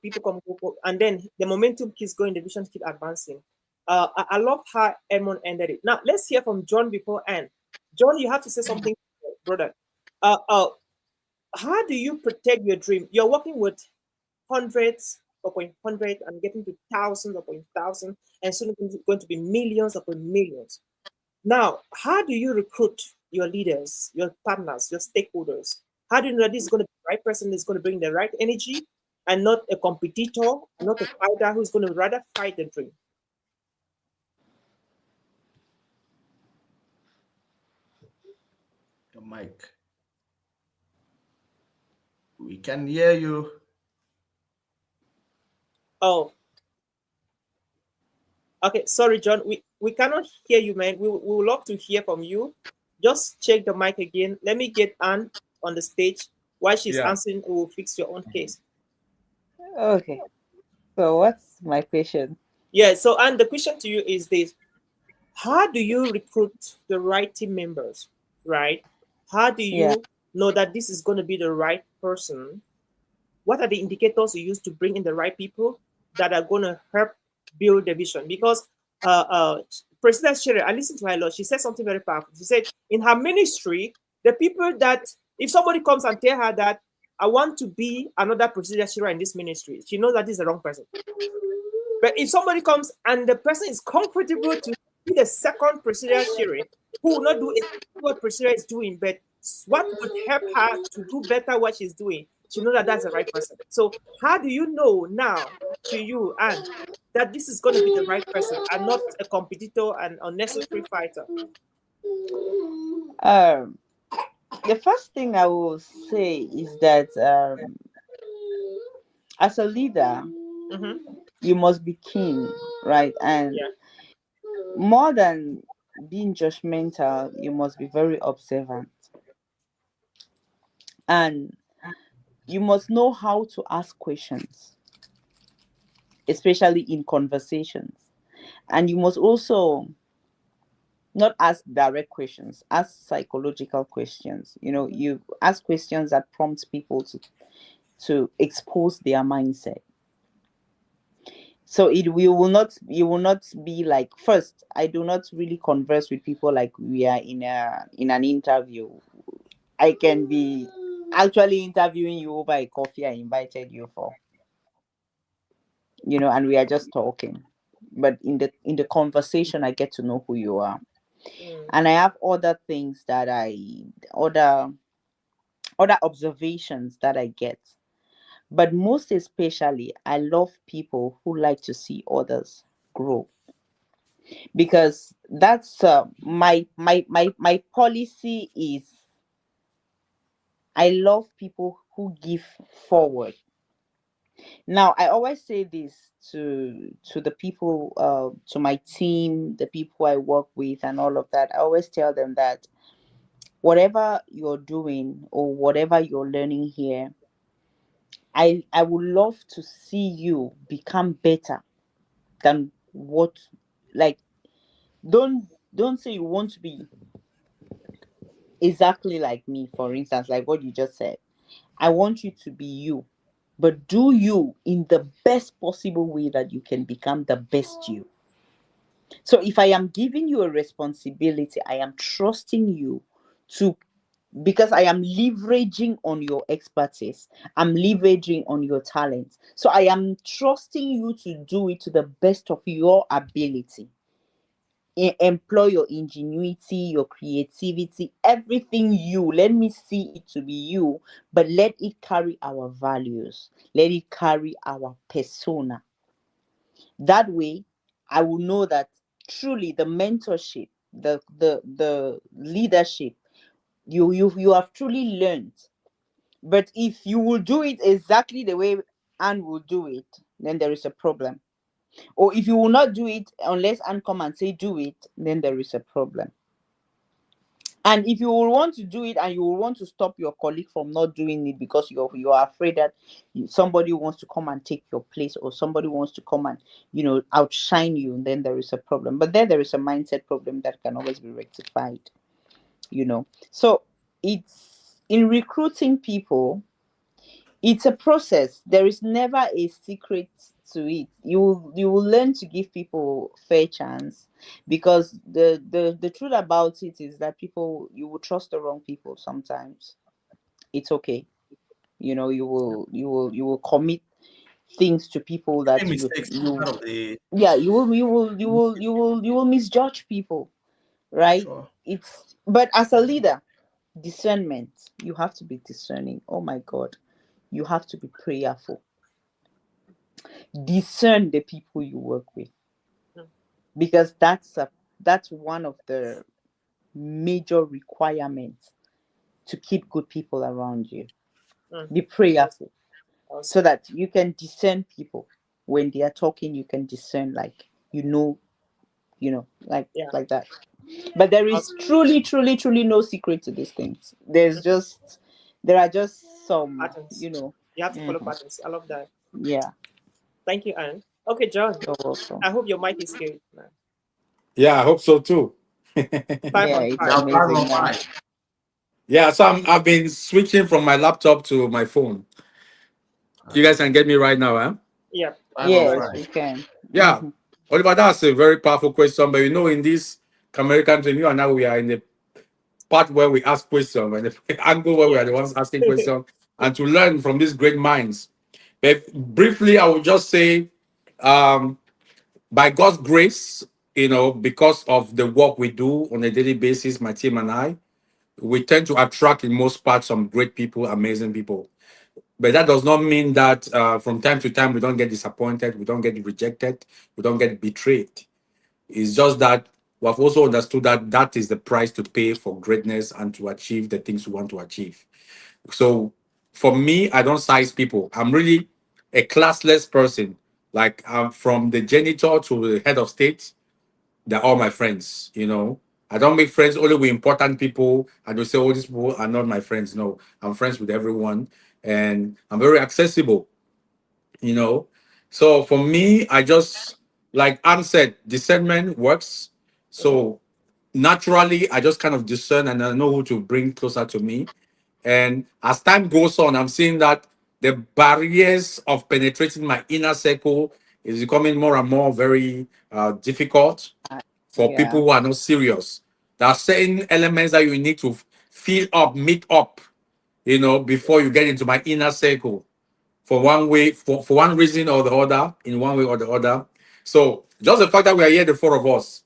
and then the momentum keeps going, the vision keeps advancing. I love how Edmond ended it. Now, let's hear from John before Anne. John, you have to say something, brother. How do you protect your dream? You're working with hundreds upon hundreds and getting to thousands upon thousands, and soon it's going to be millions upon millions. Now, how do you recruit your leaders, your partners, your stakeholders? How do you know this is going to be the right person that's going to bring the right energy and not a competitor, not a fighter who's going to rather fight the dream? Your mic. We can hear you. Oh. Okay, sorry, John. We cannot hear you, man. We would love to hear from you. Just check the mic again. Let me get Anne on the stage. While she's answering, we will fix your own case. Okay. So what's my question? Yeah, so Anne, the question to you is this. how do you recruit the right team members, right? How do Yeah. you know that this is going to be the right person? What are the indicators you use to bring in the right people that are going to help build the vision? Because President Sherry, I listened to her a lot. She said something very powerful. She said in her ministry, the people that, if somebody comes and tell her that I want to be another President Sherry in this ministry, she knows that this is the wrong person. But if somebody comes and the person is comfortable to be the second Priscilla Sherry, who will not do exactly what Priscilla is doing, but what would help her to do better what she's doing, she knows that that's the right person. So how do you know now, to you, and that this is going to be the right person and not a competitor and unnecessary fighter? Um, the first thing I will say is that as a leader, Mm-hmm. you must be keen, right? And Yeah. more than being judgmental, you must be very observant. And you must know how to ask questions, especially in conversations. And you must also not ask direct questions, ask psychological questions. You ask questions that prompt people to expose their mindset. So you will not be like, first, I do not really converse with people like we are in an interview. I can be actually interviewing you over a coffee I invited you for, and we are just talking. But in the conversation, I get to know who you are. Mm. And I have other things that other observations that I get. But most especially, I love people who like to see others grow, because that's my policy is, I love people who give forward. Now, I always say this to the people, to my team, the people I work with, and all of that. I always tell them that whatever you're doing or whatever you're learning here, I would love to see you become better than what, like, don't say you want to be exactly like me, for instance, like what you just said. I want you to be you, but do you in the best possible way that you can become the best you. So if I am giving you a responsibility, I am trusting you to, because I am leveraging on your expertise, I'm leveraging on your talent. So I am trusting you to do it to the best of your ability. Employ your ingenuity, your creativity, everything you. Let me see it to be you, but let it carry our values. Let it carry our persona. That way, I will know that truly the mentorship, the leadership, you have truly learned. But if you will do it exactly the way Anne will do it, then there is a problem. Or if you will not do it unless Anne come and say do it, then there is a problem. And if you will want to do it and you will want to stop your colleague from not doing it because you're afraid that somebody wants to come and take your place, or somebody wants to come and outshine you, then there is a problem. But then there is a mindset problem that can always be rectified. So it's in recruiting people, it's a process. There is never a secret to it. You will learn to give people fair chance, because the truth about it is that people, you will trust the wrong people sometimes. It's okay. You will commit things to people Any that mistakes is you part of the yeah, you will misjudge people, right? sure. But as a leader, discernment, you have to be discerning. Oh my God, you have to be prayerful. Discern the people you work with, Mm. because that's one of the major requirements to keep good people around you. Mm. Be prayerful so Awesome. that you can discern people. When they are talking, you can discern, like, like Yeah. that. But there is Awesome. truly, truly, truly no secret to these things. There are just some, Patterns. You have to follow mhm, patterns. I love that. yeah. Thank you, Anne. Okay, John. You're welcome. I hope your mic is good, man. Yeah, I hope so too. Five Yeah, on it's five. Now, five amazing. on And five. Yeah, so I've been switching from my laptop to my phone. You guys can get me right now, huh? Yeah. Five on yes, Right. we five. can. Yeah. Oliver, that's a very powerful question. But in this Camerican thing, you and I, we are in the part where we ask questions and the angle where we are Yeah. the ones asking questions and to learn from these great minds. But briefly, I would just say, um, by God's grace, because of the work we do on a daily basis, my team and I, we tend to attract in most parts some great people, amazing people. But that does not mean that from time to time we don't get disappointed, we don't get rejected, we don't get betrayed. It's just that we have also understood that that is the price to pay for greatness and to achieve the things we want to achieve. So for me, I don't size people. I'm really a classless person. Like I'm from the janitor to the head of state, they're all my friends. I don't make friends only with important people and we say, oh, these people are not my friends. No, I'm friends with everyone and I'm very accessible, you know. So for me, I just like Anne said, discernment works. Mhm. So naturally, I just kind of discern and I know who to bring closer to me. And as time goes on, I'm seeing that the barriers of penetrating my inner circle is becoming more and more very difficult Uh, for people yeah. who are not serious. There are certain elements that you need to fill up, meet up, before you get into my inner circle for one way, for one reason or the other, in one way or the other. So just the fact that we are here, the four of us,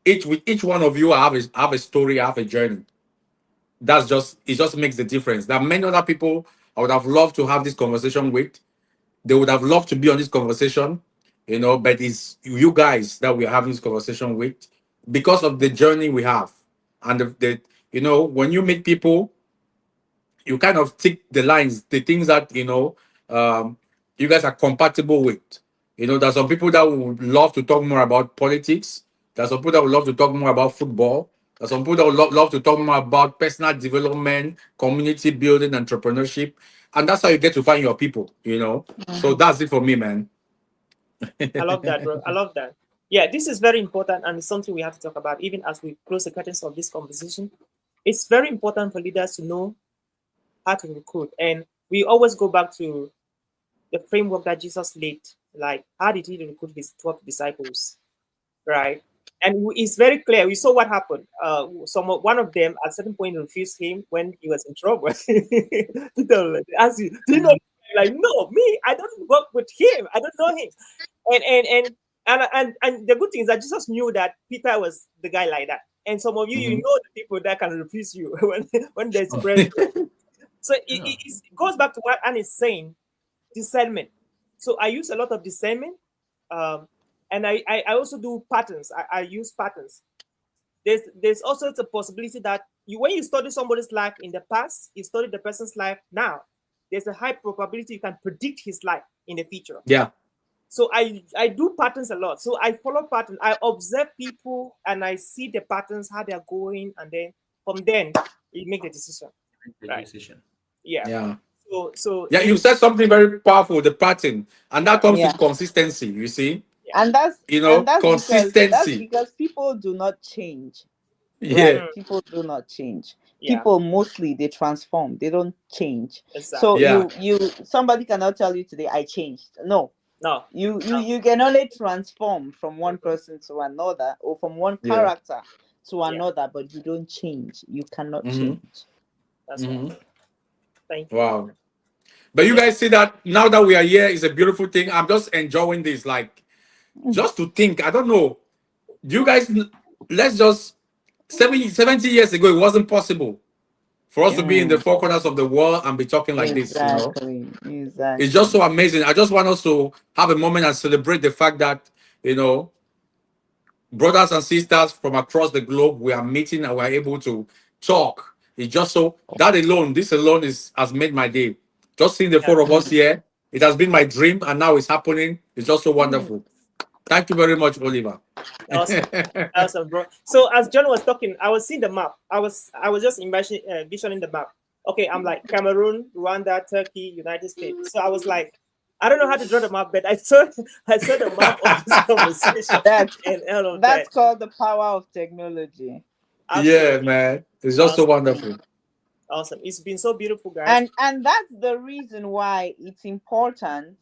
each with each one of you, I have a story, I have a journey. It just makes the difference. There are many other people I would have loved to have this conversation with. They would have loved to be on this conversation, but it's you guys that we're having this conversation with because of the journey we have. And when you meet people, you kind of tick the lines, the things that you guys are compatible with. There's some people that would love to talk more about politics. There's some people that would love to talk more about football. There's some people that would love to talk more about personal development, community building, entrepreneurship. And that's how you get to find your people. So Mhm. that's it for me, man. I love that, bro. I love that. Yeah, this is very important and it's something we have to talk about even as we close the curtains of this conversation. It's very important for leaders to know how to recruit. And we always go back to the framework that Jesus laid. Like, how did he recruit his 12 disciples? Right? And it's very clear. We saw what happened. One of them at a certain point refused him when he was in trouble. Peter asked you, "Do you know?" Like, no, me, I don't work with him. I don't know him. And the good thing is that Jesus knew that Peter was the guy like that. And some of you, you Mhm. know the people that can refuse you when there's pressure. So Yeah. it goes back to what Anne is saying, discernment. So I use a lot of discernment, um, and I also do patterns. I use patterns. There's also the possibility that when you study somebody's life in the past, you study the person's life now. There's a high probability you can predict his life in the future. Yeah. So I do patterns a lot. So I follow patterns. I observe people and I see the patterns, how they're going, and then from then you make the decision. Make the Right. decision. Yeah. Yeah. So Yeah, you in said something very powerful, the pattern. And that yeah, comes Yeah. with consistency, you see? yeah. And that's that's Consistency. because people do not change. Yeah. Right? Mm, People do not change. yeah, People mostly they transform. They don't change. So exactly. Yeah. you somebody cannot tell you today I changed. No, No, no. you can only transform from one person to another or from one Yeah. character to Yeah, another, but you don't change. You cannot Mm-hmm. change. that's right. Mm-hmm. Thank you. Wow. But you Yeah. guys see that now that we are here is a beautiful thing. I'm just enjoying this. Like, just to think, I don't know. Do you guys, let's just, 70 years ago, it wasn't possible for us to Yeah. be in the Mm, four corners of the world and be talking like this. exactly. It's just Exactly. so amazing. I just want us to have a moment and celebrate the fact that, you know, brothers and sisters from across the globe, we are meeting and we're able to talk. It's just so that alone, this alone has made my day. Just seeing the Yeah. four of us here, it has been my dream and now it's happening. It's just so wonderful. Thank you very much, Oliver. Awesome. Awesome, bro. So as John was talking, I was seeing the map. I was just visioning the map. Okay, I'm like Cameroon, Rwanda, Turkey, United States. So I was like, I don't know how to draw the map, but I saw the map of this conversation That's and all of that's that. called the power of technology. Yeah, Absolutely man. It's just so awesome, wonderful. awesome. It's been so beautiful, guys. And that's the reason why it's important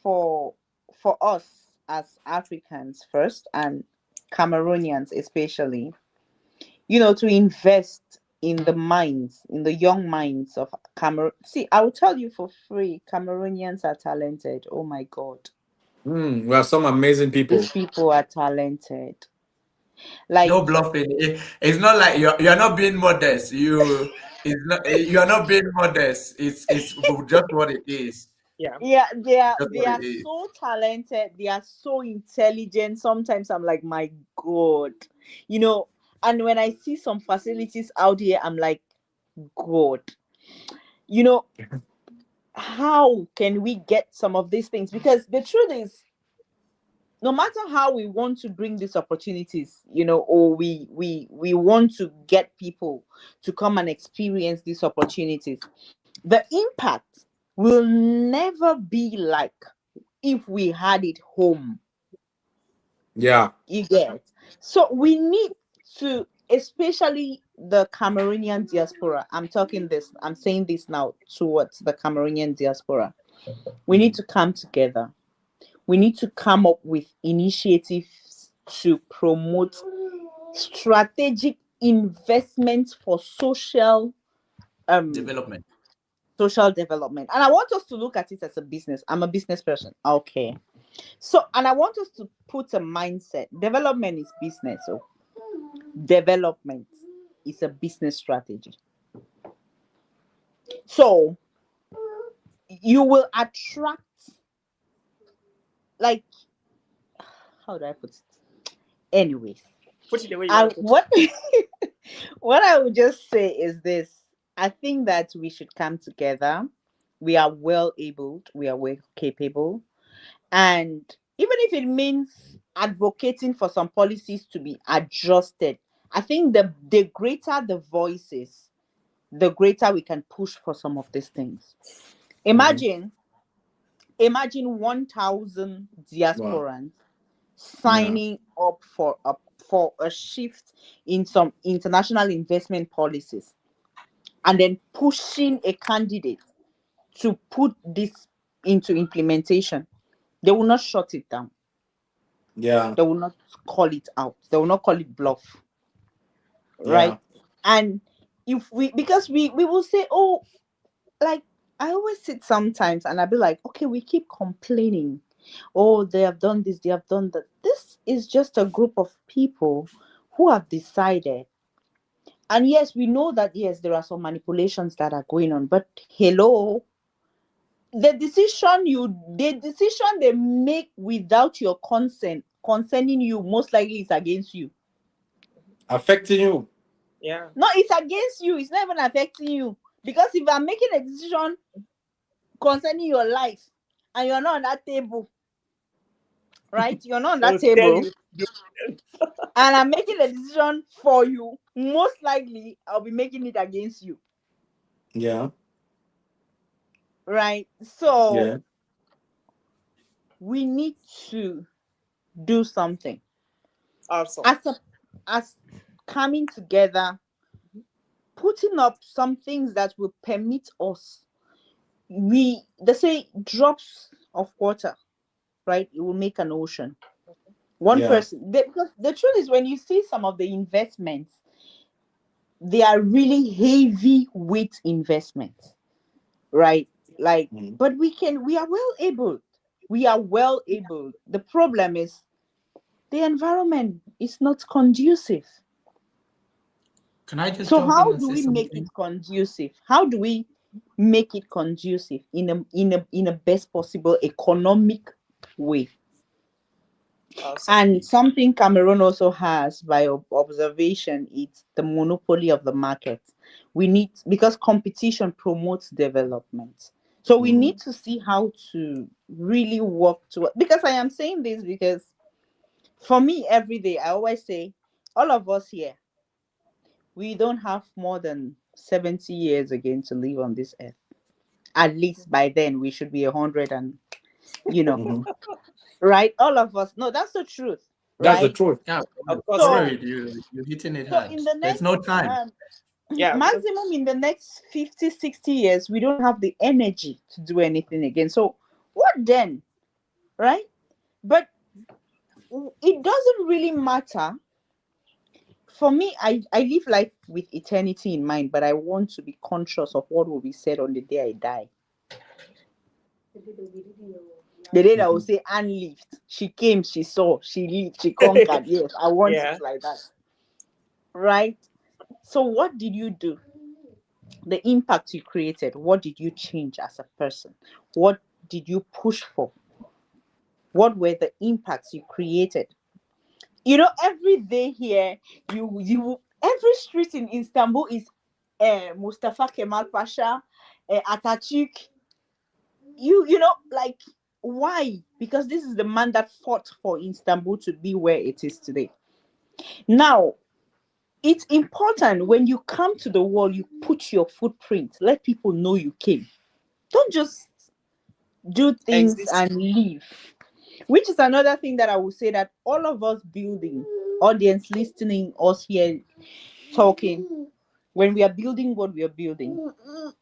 for for us as Africans first, and Cameroonians especially, to invest in the minds, in the young minds of Cameroon. See, I will tell you for free, Cameroonians are talented. Oh my God. We are some amazing These people. people are talented. No Like, bluffing. It's not like you're not being modest. You're not being modest. It's just what it is. Yeah. yeah, they are Just they what are it is. so talented, they are so intelligent. Sometimes I'm like, my God. You know, and when I see some facilities out here, I'm like, God. You know, how can we get some of these things? Because the truth is, no matter how we want to bring these opportunities, or we want to get people to come and experience these opportunities, the impact will never be like if we had it home. Yeah. You get? So we need to, especially the Cameroonian diaspora. I'm saying this now towards the Cameroonian diaspora. We need to come together. We need to come up with initiatives to promote strategic investments for um Development. social development. And I want us to look at it as a business. I'm a business person. Okay. So, and I want us to put a mindset. Development is business. So development is a business strategy. So you will attract, like, how do I put it? Anyways, Put it the way you want to put it. what what I would just say is this. I think that we should come together. We are well able, we are well capable. And even if it means advocating for some policies to be adjusted, I think the greater the voices, the greater we can push for some of these things. Mhm. Imagine, imagine 1,000 Wow. diasporans Yeah. signing up for a shift in some international investment policies, and then pushing a candidate to put this into implementation. They will not shut it down. Yeah. They will not call it out. They will not call it bluff, Yeah. right? And if we, because we will say, oh, like, I always sit sometimes and I'll be like, okay, we keep complaining. Oh, they have done this, they have done that. This is just a group of people who have decided. And yes, we know that, yes, there are some manipulations that are going on, but hello, the decision they make without your consent concerning you, most likely is against you. Affecting you. Yeah. No, it's against you. It's not even affecting you. Because if I'm making a decision concerning your life and you're not on that table, right? You're not on that They'll tell table, you. and I'm making a decision for you, most likely I'll be making it against you, Yeah. right? So Yeah. we need to do something Awesome. as coming together, putting up some things that will permit us. They say drops of water, right? It will make an ocean. One Yeah. person, because the truth is, when you see some of the investments, they are really heavy weight investments, right? Like, Mhm. but we are well able. We are well able. The problem is the environment is not conducive. Can I just So jump in how and do say we make it something? conducive? How do we make it conducive in a best possible economic way? Awesome. And something Cameroon also has by observation, it's the monopoly of the market. We need, because competition promotes development. So we Mhm. need to see how to really work to, because I am saying this because for me every day I always say, all of us here, we don't have more than 70 years again to live on this earth. At least by then we should be 100 and you know, Mhm. right? All of us. No, that's the truth, That's the right? truth. Yeah, Of course, So, yeah. Floyd, you're hitting it so hard. in the There's next no time. Yeah, because maximum in the next 50, 60 years, we don't have the energy to do anything again. So what then? Right? But it doesn't really matter. For me, I live life with eternity in mind, but I want to be conscious of what will be said on the day I die. The day that will Mhm. say Anne lived. She came, she saw, she lived, she conquered. Yes, I want yeah, it like that. Right? So what did you do? The impact you created, what did you change as a person? What did you push for? What were the impacts you created? Every day here, every street in Istanbul is Mustafa Kemal Pasha, Atatürk. Like, why? Because this is the man that fought for Istanbul to be where it is today. Now, it's important when you come to the world, you put your footprint. Let people know you came. Don't just do things exist. and leave. Which is another thing that I would say that all of us building, audience listening, us here talking, when we are building what we are building,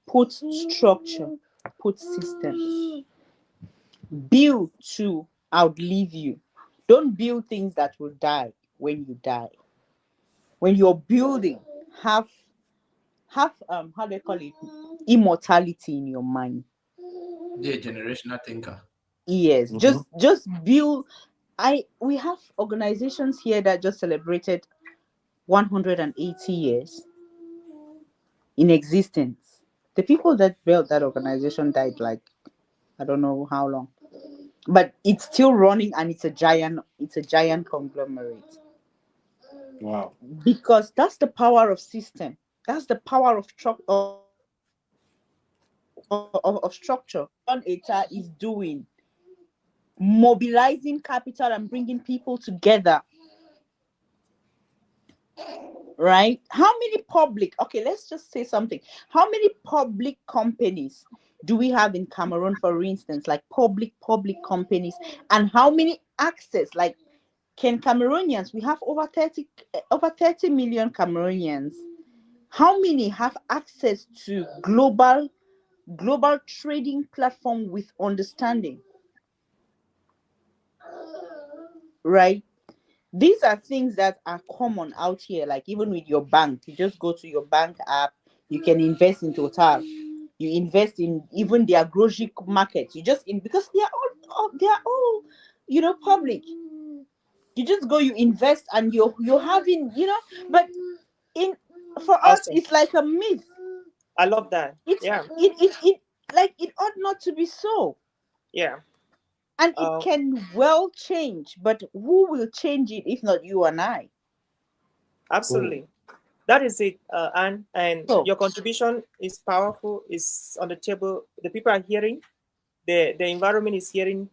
put structure, put systems, build to outlive you. Don't build things that will die when you die. When you're building, have how do you call it, immortality in your mind. Be a generational thinker. Yes, Mhm. just build. We have organizations here that just celebrated 180 years in existence. The people that built that organization died like, I don't know how long, but it's still running, and it's a giant conglomerate, Wow. because that's the power of system. That's the power of structure. John Eta is doing, mobilizing capital and bringing people together. Right? How many public, okay, let's just say something. How many public companies do we have in Cameroon, for instance, like public companies? And how many access, like, can Cameroonians, we have over 30 million Cameroonians. How many have access to global trading platform with understanding? Right? These are things that are common out here. Like, even with your bank, you just go to your bank app, you can invest in Total, you invest in even their grocery market. You just in because they are all public. You just go, you invest, and you're having, but in for us Awesome. it's like a myth. I love that. It's Yeah, it like, it ought not to be so. yeah. And it Um, can well change, but who will change it if not you and I? Oh. Absolutely. That is it, and So, your contribution is powerful. Is on the table. The people are hearing. The environment is hearing.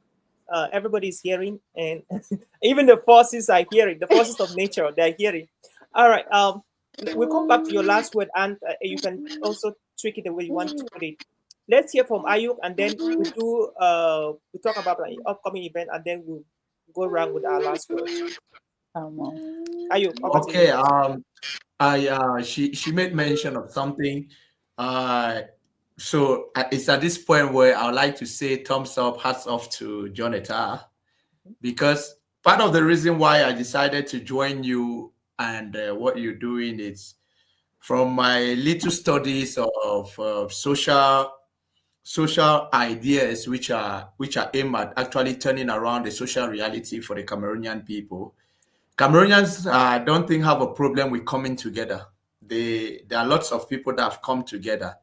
Everybody is hearing, and even the forces are hearing. The forces of nature, they are hearing. All right. We'll come back to your last word, and you can also tweak it the way you want to put it. Let's hear from Ayuk, and then we talk about an upcoming event, and then we'll go around with our last words. um, Ayuk, over to you. Okay. I she made mention of something. Uh, it's at this point where I would like to say thumbs up, hats off to Jonathan, because part of the reason why I decided to join you and what you're doing is from my little studies of social ideas which are aimed at actually turning around the social reality for the Cameroonian people. Cameroonians don't think have a problem with coming together. There are lots of people that have come together,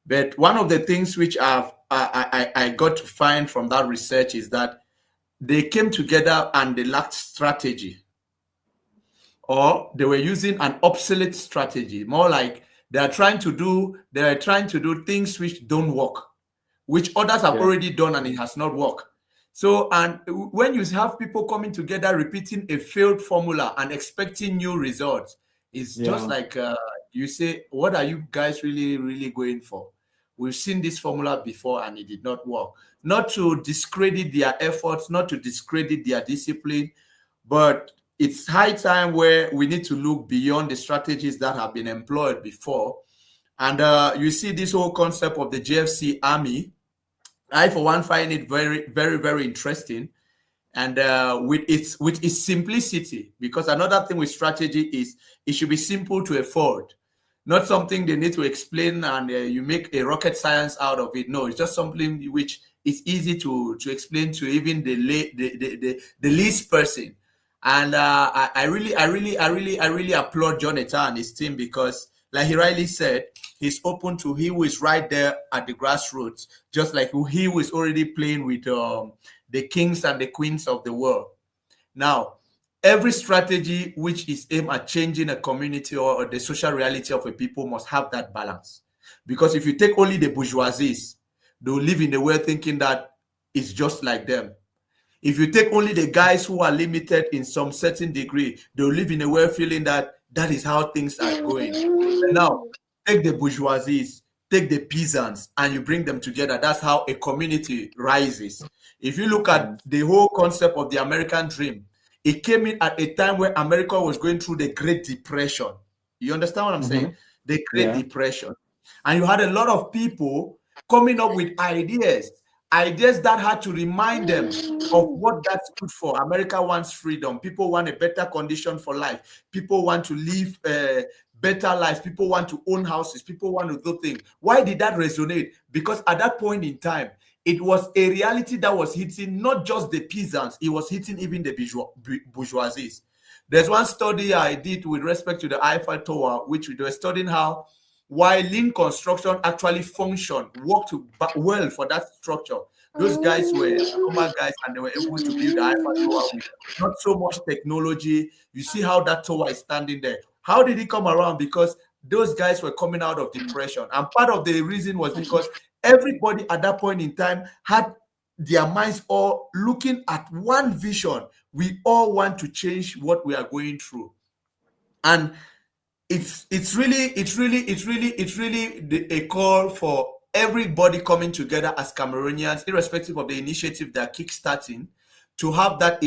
but one of the things which I got to find from that research is that they came together and they lacked strategy, or they were using an obsolete strategy, more like they are trying to do things which don't work, which others have Yeah. already done and it has not worked. So, and when you have people coming together repeating a failed formula and expecting new results, it's just Yeah. like you say, what are you guys really, really going for? We've seen this formula before and it did not work. Not to discredit their efforts, not to discredit their discipline, but it's high time where we need to look beyond the strategies that have been employed before. And you see this whole concept of the GFC army. I, for one, find it very, very, very interesting. And with its simplicity, because another thing with strategy is it should be simple to afford, not something they need to explain and you make a rocket science out of it. No, it's just something which is easy to explain to even the least person. And I really applaud Jonathan and his team, because, like he rightly said, he's open to he who is right there at the grassroots, just like he who is already playing with the kings and the queens of the world. Now, every strategy which is aimed at changing a community or the social reality of a people must have that balance. Because if you take only the bourgeoisies, they'll live in the world thinking that it's just like them. If you take only the guys who are limited in some certain degree, they'll live in a world feeling that that is how things are going. But now, take the bourgeoisies, take the peasants, and you bring them together. That's how a community rises. If you look at the whole concept of the American dream, it came in at a time where America was going through the Great Depression. You understand what I'm saying? The Great Depression. And you had a lot of people coming up with ideas that had to remind them of what that stood for. America wants freedom. People want a better condition for life. People want to live better lives. People want to own houses. People want to do things. Why did that resonate? Because at that point in time, it was a reality that was hitting not just the peasants, it was hitting even the bourgeoisies. There's one study I did with respect to the Eiffel Tower, which we were studying how while lean construction actually functioned, worked well for that structure. Those guys were normal guys and they were able to build the Eiffel Tower with not so much technology. You see how that tower is standing there. How did it come around? Because those guys were coming out of depression. And part of the reason was because everybody at that point in time had their minds all looking at one vision. We all want to change what we are going through. And it's really a call for everybody coming together as Cameroonians, irrespective of the initiative they're kickstarting, to have that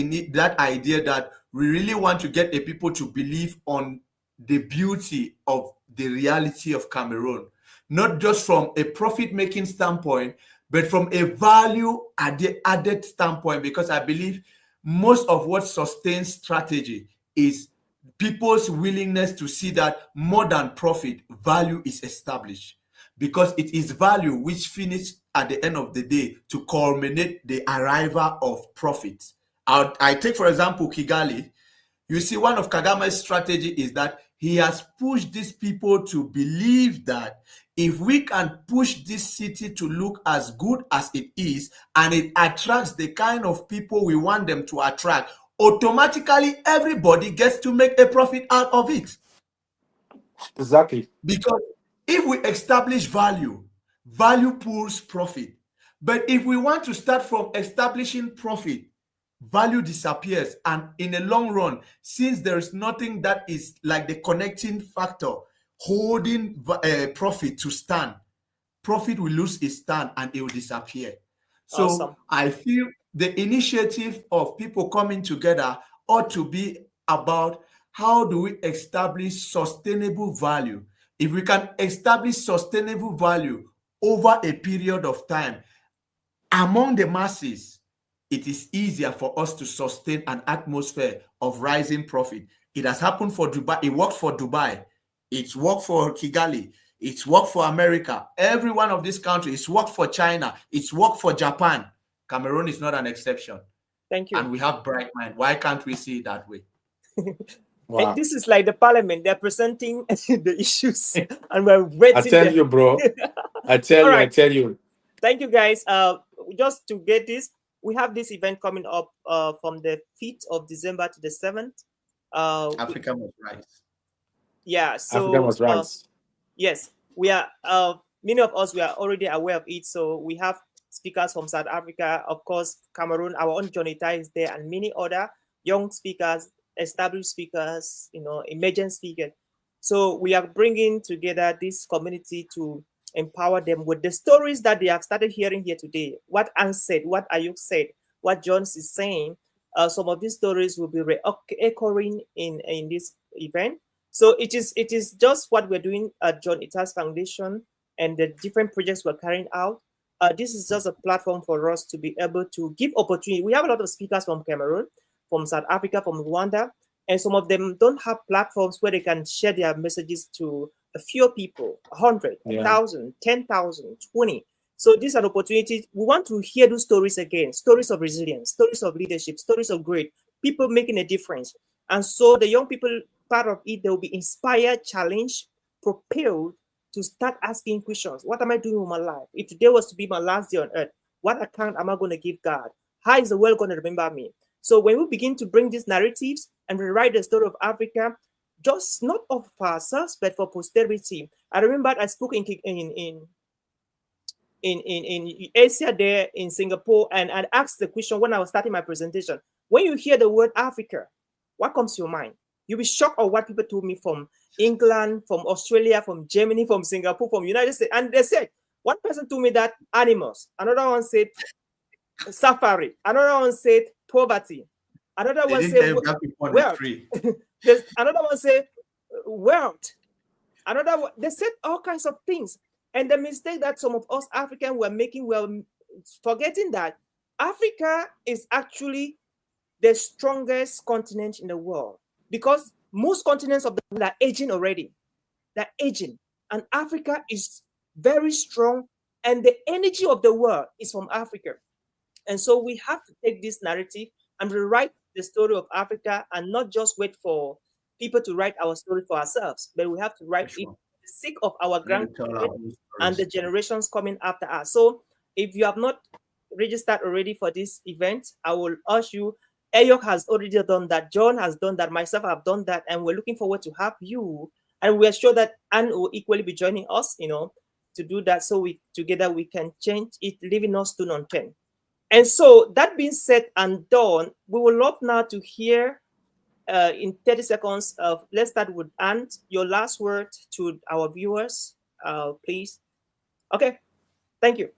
idea that we really want to get the people to believe on the beauty of the reality of Cameroon, not just from a profit-making standpoint, but from a value-added standpoint, because I believe most of what sustains strategy is people's willingness to see that more than profit, value is established, because it is value which finishes at the end of the day to culminate the arrival of profit. I take, for example, Kigali. You see, one of Kagame's strategy is that he has pushed these people to believe that if we can push this city to look as good as it is, and it attracts the kind of people we want them to attract, automatically everybody gets to make a profit out of it. Exactly. Because if we establish value, value pulls profit. But if we want to start from establishing profit, value disappears. And in the long run, since there is nothing that is like the connecting factor holding profit to stand, profit will lose its stand and it will disappear. So Awesome. I feel the initiative of people coming together ought to be about how do we establish sustainable value. If we can establish sustainable value over a period of time among the masses, it is easier for us to sustain an atmosphere of rising profit. It has happened for Dubai. It worked for Dubai. It's worked for Kigali. It's worked for America. Every one of these countries. It's worked for China. It's worked for Japan. Cameroon is not an exception. Thank you. And we have bright mind. Why can't we see it that way? Wow. And this is like the parliament. They're presenting the issues and we're waiting. I tell you, bro. I tell All right. you. Thank you, guys. Just to get this, we have this event coming up from the 5th of December to the 7th. Africa must rise. Yeah, so Africa must rise. yes, we are. Many of us, we are already aware of it. So we have speakers from South Africa, of course, Cameroon. Our own Jonita is there, and many other young speakers, established speakers, emerging speakers. So we are bringing together this community to empower them with the stories that they have started hearing here today. What Anne said, what Ayuk said, what Jones is saying. Some of these stories will be echoing in this event. So it is just what we're doing at John Itas Foundation and the different projects we're carrying out. This is just a platform for us to be able to give opportunity. We have a lot of speakers from Cameroon, from South Africa, from Rwanda, and some of them don't have platforms where they can share their messages to a few people, 100, 1,000, 10,000, 20. So these are opportunities. We want to hear those stories again, stories of resilience, stories of leadership, stories of great people making a difference. And so the young people, part of it, they will be inspired, challenged, propelled to start asking questions. What am I doing with my life? If today was to be my last day on earth, what account am I going to give God? How is the world going to remember me? So when we begin to bring these narratives and rewrite the story of Africa, just not of ourselves, but for posterity. I remember I spoke in Asia there in Singapore, and I asked the question when I was starting my presentation. When you hear the word Africa, what comes to your mind? You'll be shocked at what people told me from England, from Australia, from Germany, from Singapore, from United States. And they said, one person told me that animals, another one said safari, another one said poverty, another one said wealth. There's another one said wealth. Another one, they said all kinds of things. And the mistake that some of us Africans were making, we're forgetting that Africa is actually the strongest continent in the world, because most continents of the world are aging already. They're aging. And Africa is very strong. And the energy of the world is from Africa. And so we have to take this narrative and rewrite the story of Africa, and not just wait for people to write our story for ourselves, but we have to write it for the sake of our grandchildren and the generations coming after us. So if you have not registered already for this event, I will urge you. Ayok has already done that. John has done that. Myself have done that. And we're looking forward to have you. And we're sure that Anne will equally be joining us, to do that. So we together we can change it, leaving us stone unturned. And so that being said and done, we would love now to hear in 30 seconds let's start with Anne, your last word to our viewers, please. Okay, thank you.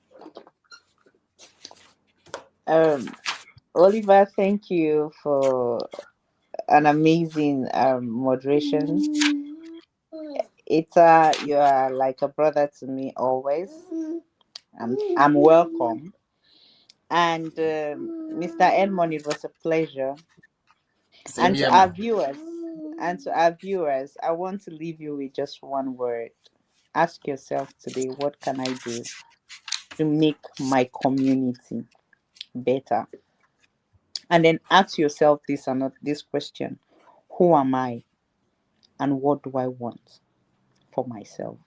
Oliver, thank you for an amazing moderation. You are like a brother to me always. I'm welcome. And Mr. Edmond, it was a pleasure. And to our viewers, I want to leave you with just one word. Ask yourself today, what can I do to make my community better? And then ask yourself this question: who am I, and what do I want for myself?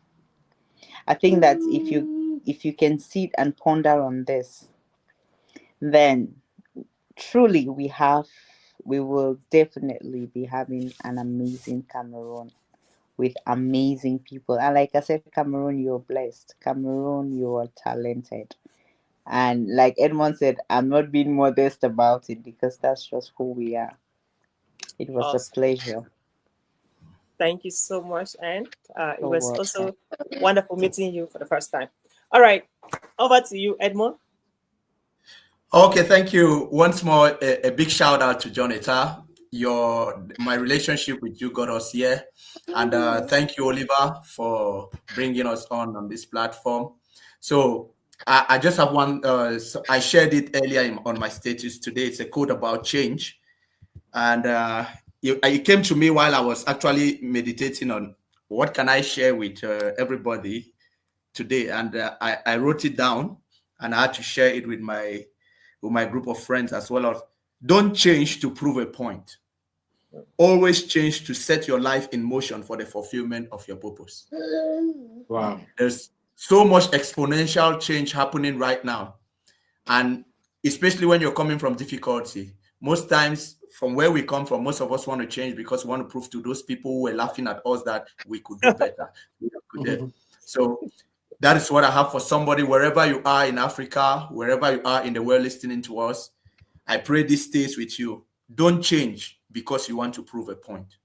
I think that if you can sit and ponder on this, then truly we will definitely be having an amazing Cameroon with amazing people. And like I said, Cameroon, you're blessed. Cameroon, you are talented. And like Edmond said, I'm not being modest about it, because that's just who we are. It was a pleasure. Thank you so much. And it was also wonderful meeting you for the first time. All right, over to you, Edmond. Okay, thank you once more. A big shout out to John Etta. My relationship with you got us here, and thank you, Oliver, for bringing us on this platform. So I just have one. So I shared it earlier on my status today. It's a code about change, and it came to me while I was actually meditating on what can I share with everybody today, and I wrote it down, and I had to share it with my group of friends as well. As don't change to prove a point. Always change to set your life in motion for the fulfillment of your purpose. Wow. There's so much exponential change happening right now. And especially when you're coming from difficulty, most times from where we come from, most of us want to change because we want to prove to those people who were laughing at us that we could do better. So that is what I have for somebody, wherever you are in Africa, wherever you are in the world listening to us. I pray this stays with you. Don't change because you want to prove a point.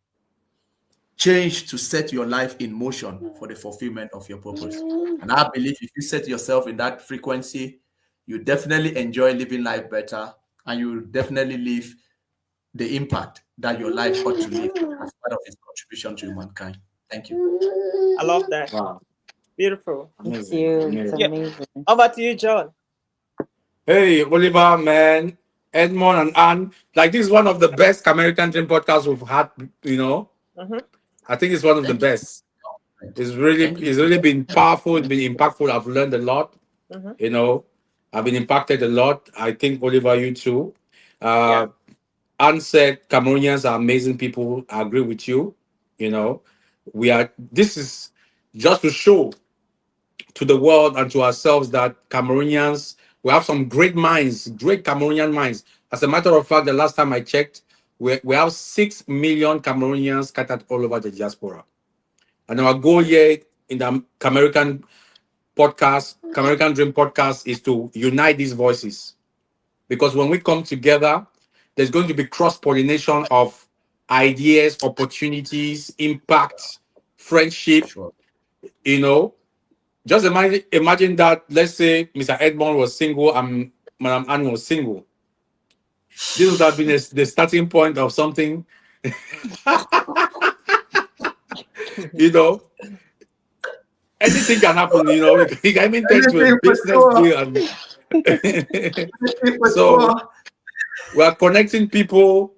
change to set your life in motion for the fulfillment of your purpose. And I believe if you set yourself in that frequency, you definitely enjoy living life better, and you will definitely live the impact that your life ought to live as part of its contribution to humankind. Thank you. I love that. Wow. Beautiful. Thank Amazing. you. It's Amazing. Yeah. amazing. How about you, John? Hey, Oliver, man, Edmond and Anne. Like, this is one of the best Camerican Dream podcasts we've had, you know. Mm-hmm. I think it's one of the Thank you. best. It's really been powerful, it's been impactful. I've learned a lot, Mm-hmm. you know. I've been impacted a lot. I think, Oliver, you too. Yeah. Anne said Cameroonians are amazing people. I agree with you. You know, this is just to show to the world and to ourselves that Cameroonians, we have some great minds, great Cameroonian minds. As a matter of fact, the last time I checked, we have 6 million Cameroonians scattered all over the diaspora. And our goal here in the Camerican podcast, Camerican Dream podcast, is to unite these voices. Because when we come together, there's going to be cross-pollination of ideas, opportunities, impact, friendship, Sure. you know. Just imagine that, let's say Mr. Edmond was single and Madam Anne was single. This would have been the starting point of something, you know. Anything can happen, you know. You can even turn to a Anything for business sure. deal. And Anything for so sure. we are connecting people,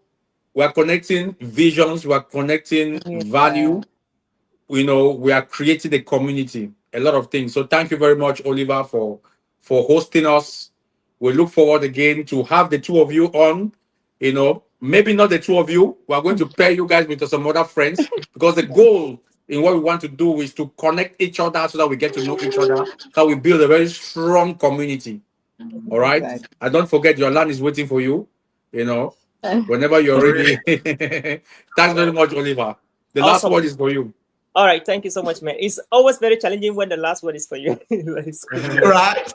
we are connecting visions, we are connecting Yeah. value. You know, we are creating a community, a lot of things. So thank you very much, Oliver, for hosting us. We look forward again to have the two of you on. You know, maybe not the two of you. We are going to pair you guys with some other friends, because the goal in what we want to do is to connect each other so that we get to know each other, so we build a very strong community. All right. Exactly. And don't forget, your land is waiting for you. You know, whenever you're ready. Thanks very much, Oliver. The last Awesome. word is for you. All right. Thank you so much, man. It's always very challenging when the last word is for you. It's good. Right.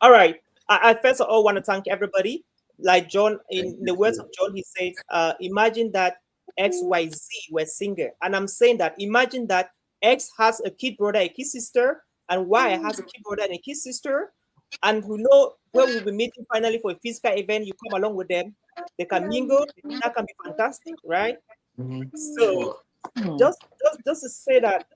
All right. I first of all want to thank everybody. Like John, in Thank the you. words of John, he says, imagine that XYZ were single. And I'm saying that, imagine that X has a kid brother, a kid sister, and Y has a kid brother and a kid sister. And who know where we'll be meeting finally for a physical event, you come along with them. They can mingle. That can be fantastic, right? So Sure. just to say that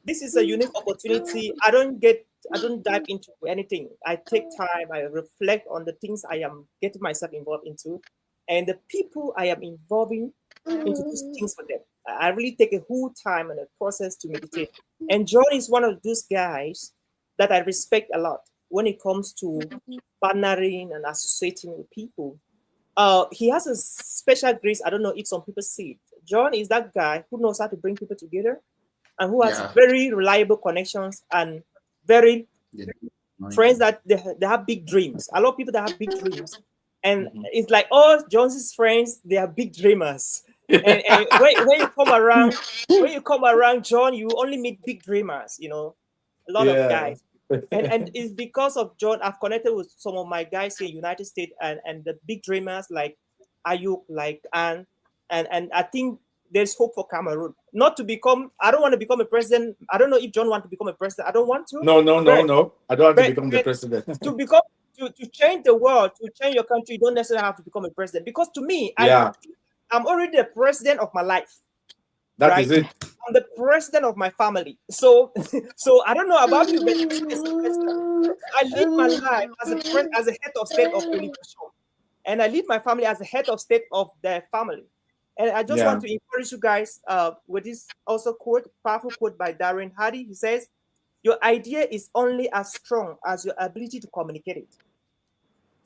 this is a unique opportunity. I don't dive into anything. I take time, I reflect on the things I am getting myself involved into, and the people I am involving into these things for them. I really take a whole time and a process to meditate. And John is one of those guys that I respect a lot when it comes to partnering and associating with people. He has a special grace. I don't know if some people see it. John is that guy who knows how to bring people together and who has Yeah. very reliable connections and very Yeah. friends that they have big dreams. A lot of people that have big dreams. And Mhm. it's like all Jones's friends, they are big dreamers. And when you come around John, you only meet big dreamers, you know, a lot of Yeah. guys. And it's because of John, I've connected with some of my guys here in United States and the big dreamers like Ayuk, like Anne, and I think there's hope for Cameroon. Not to become, I don't want to become a president. I don't know if John wants to become a president. I don't want to. No. I don't have to But- become the but president. to become to change the world, to change your country, you don't necessarily have to become a president. Because to me, Yeah, I'm already the president of my life. that right? is it. I'm the president of my family. So so I don't know about you, but I'm the same person. I lead my life as as a head of state of Univision. And I lead my family as a head of state of their family. And I just Yeah. want to encourage you guys with this also quote, powerful quote by Darren Hardy. He says, your idea is only as strong as your ability to communicate it.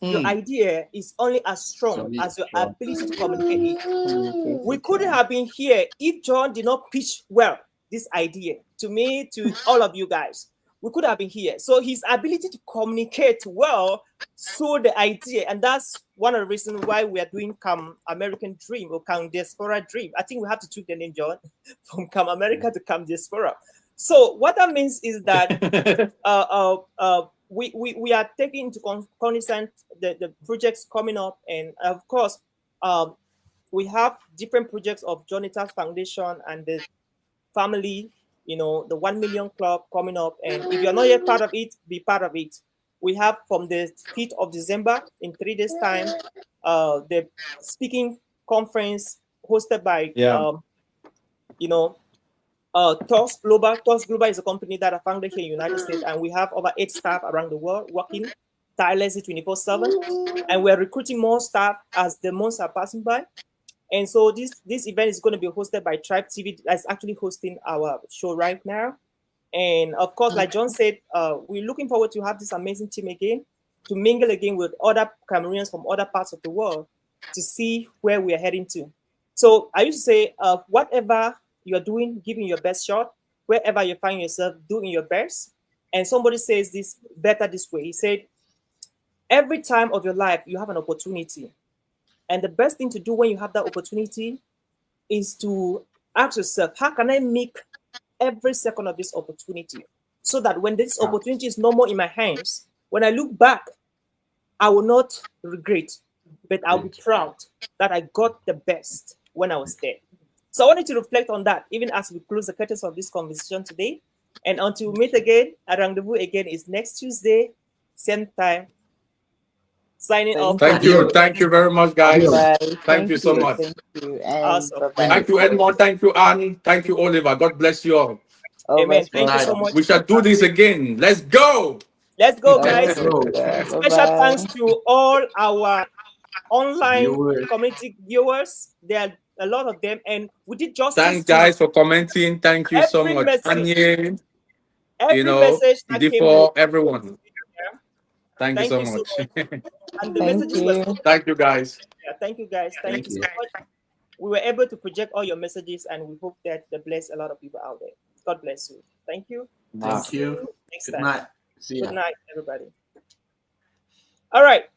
Your idea is only as strong as your ability to communicate it. We couldn't have been here if John did not pitch well this idea to me, to all of you guys. We could have been here. So his ability to communicate well sold the idea, and that's one of the reasons why we are doing Come American Dream or Come Diaspora Dream. I think we have to tweak the name, John, from Come America to Come Diaspora. So what that means is that we are taking into cognizance the projects coming up, and of course, we have different projects of Jonathan's Foundation and the family, the 1 million club coming up. And if you're not yet part of it, be part of it. We have from the 5th of December in 3 days time, the speaking conference hosted by, TOS Global. TOS Global is a company that I founded here in the United States, and we have over 8 staff around the world working tirelessly 24/7, and we're recruiting more staff as the months are passing by. And so this event is going to be hosted by Tribe TV, that's actually hosting our show right now. And of course, like John said, we're looking forward to have this amazing team again, to mingle again with other Cameroonians from other parts of the world to see where we are heading to. So I used to say, whatever you're doing, giving your best shot, wherever you find yourself, doing your best. And somebody says this better this way. He said, every time of your life, you have an opportunity. And the best thing to do when you have that opportunity is to ask yourself, how can I make every second of this opportunity so that when this opportunity is no more in my hands, when I look back, I will not regret, but I'll be proud that I got the best when I was there. So I wanted to reflect on that, even as we close the curtains of this conversation today. And until we meet again, our rendezvous again is next Tuesday, same time. Signing off. Thank you. Thank you very much, guys. Bye. Thank you so much. Thank you. And Awesome. bye-bye. Thank you, Edmond. Thank you, Anne. Thank you, Oliver. God bless you all. Amen. Thank you so much. We shall do this again. Let's go. Let's go, guys. Bye-bye. Special thanks to all our online community viewers. There are a lot of them, and we did justice. Thanks, guys, for commenting. Thank you so much. Every message that came for everyone. Thank you so much. And the messages were Thank you, guys. Yeah, thank you, guys. Thank you so much. We were able to project all your messages, and we hope that they bless a lot of people out there. God bless you. Thank you. Thank you. Next Good time. night. See ya. Good night, everybody. All right.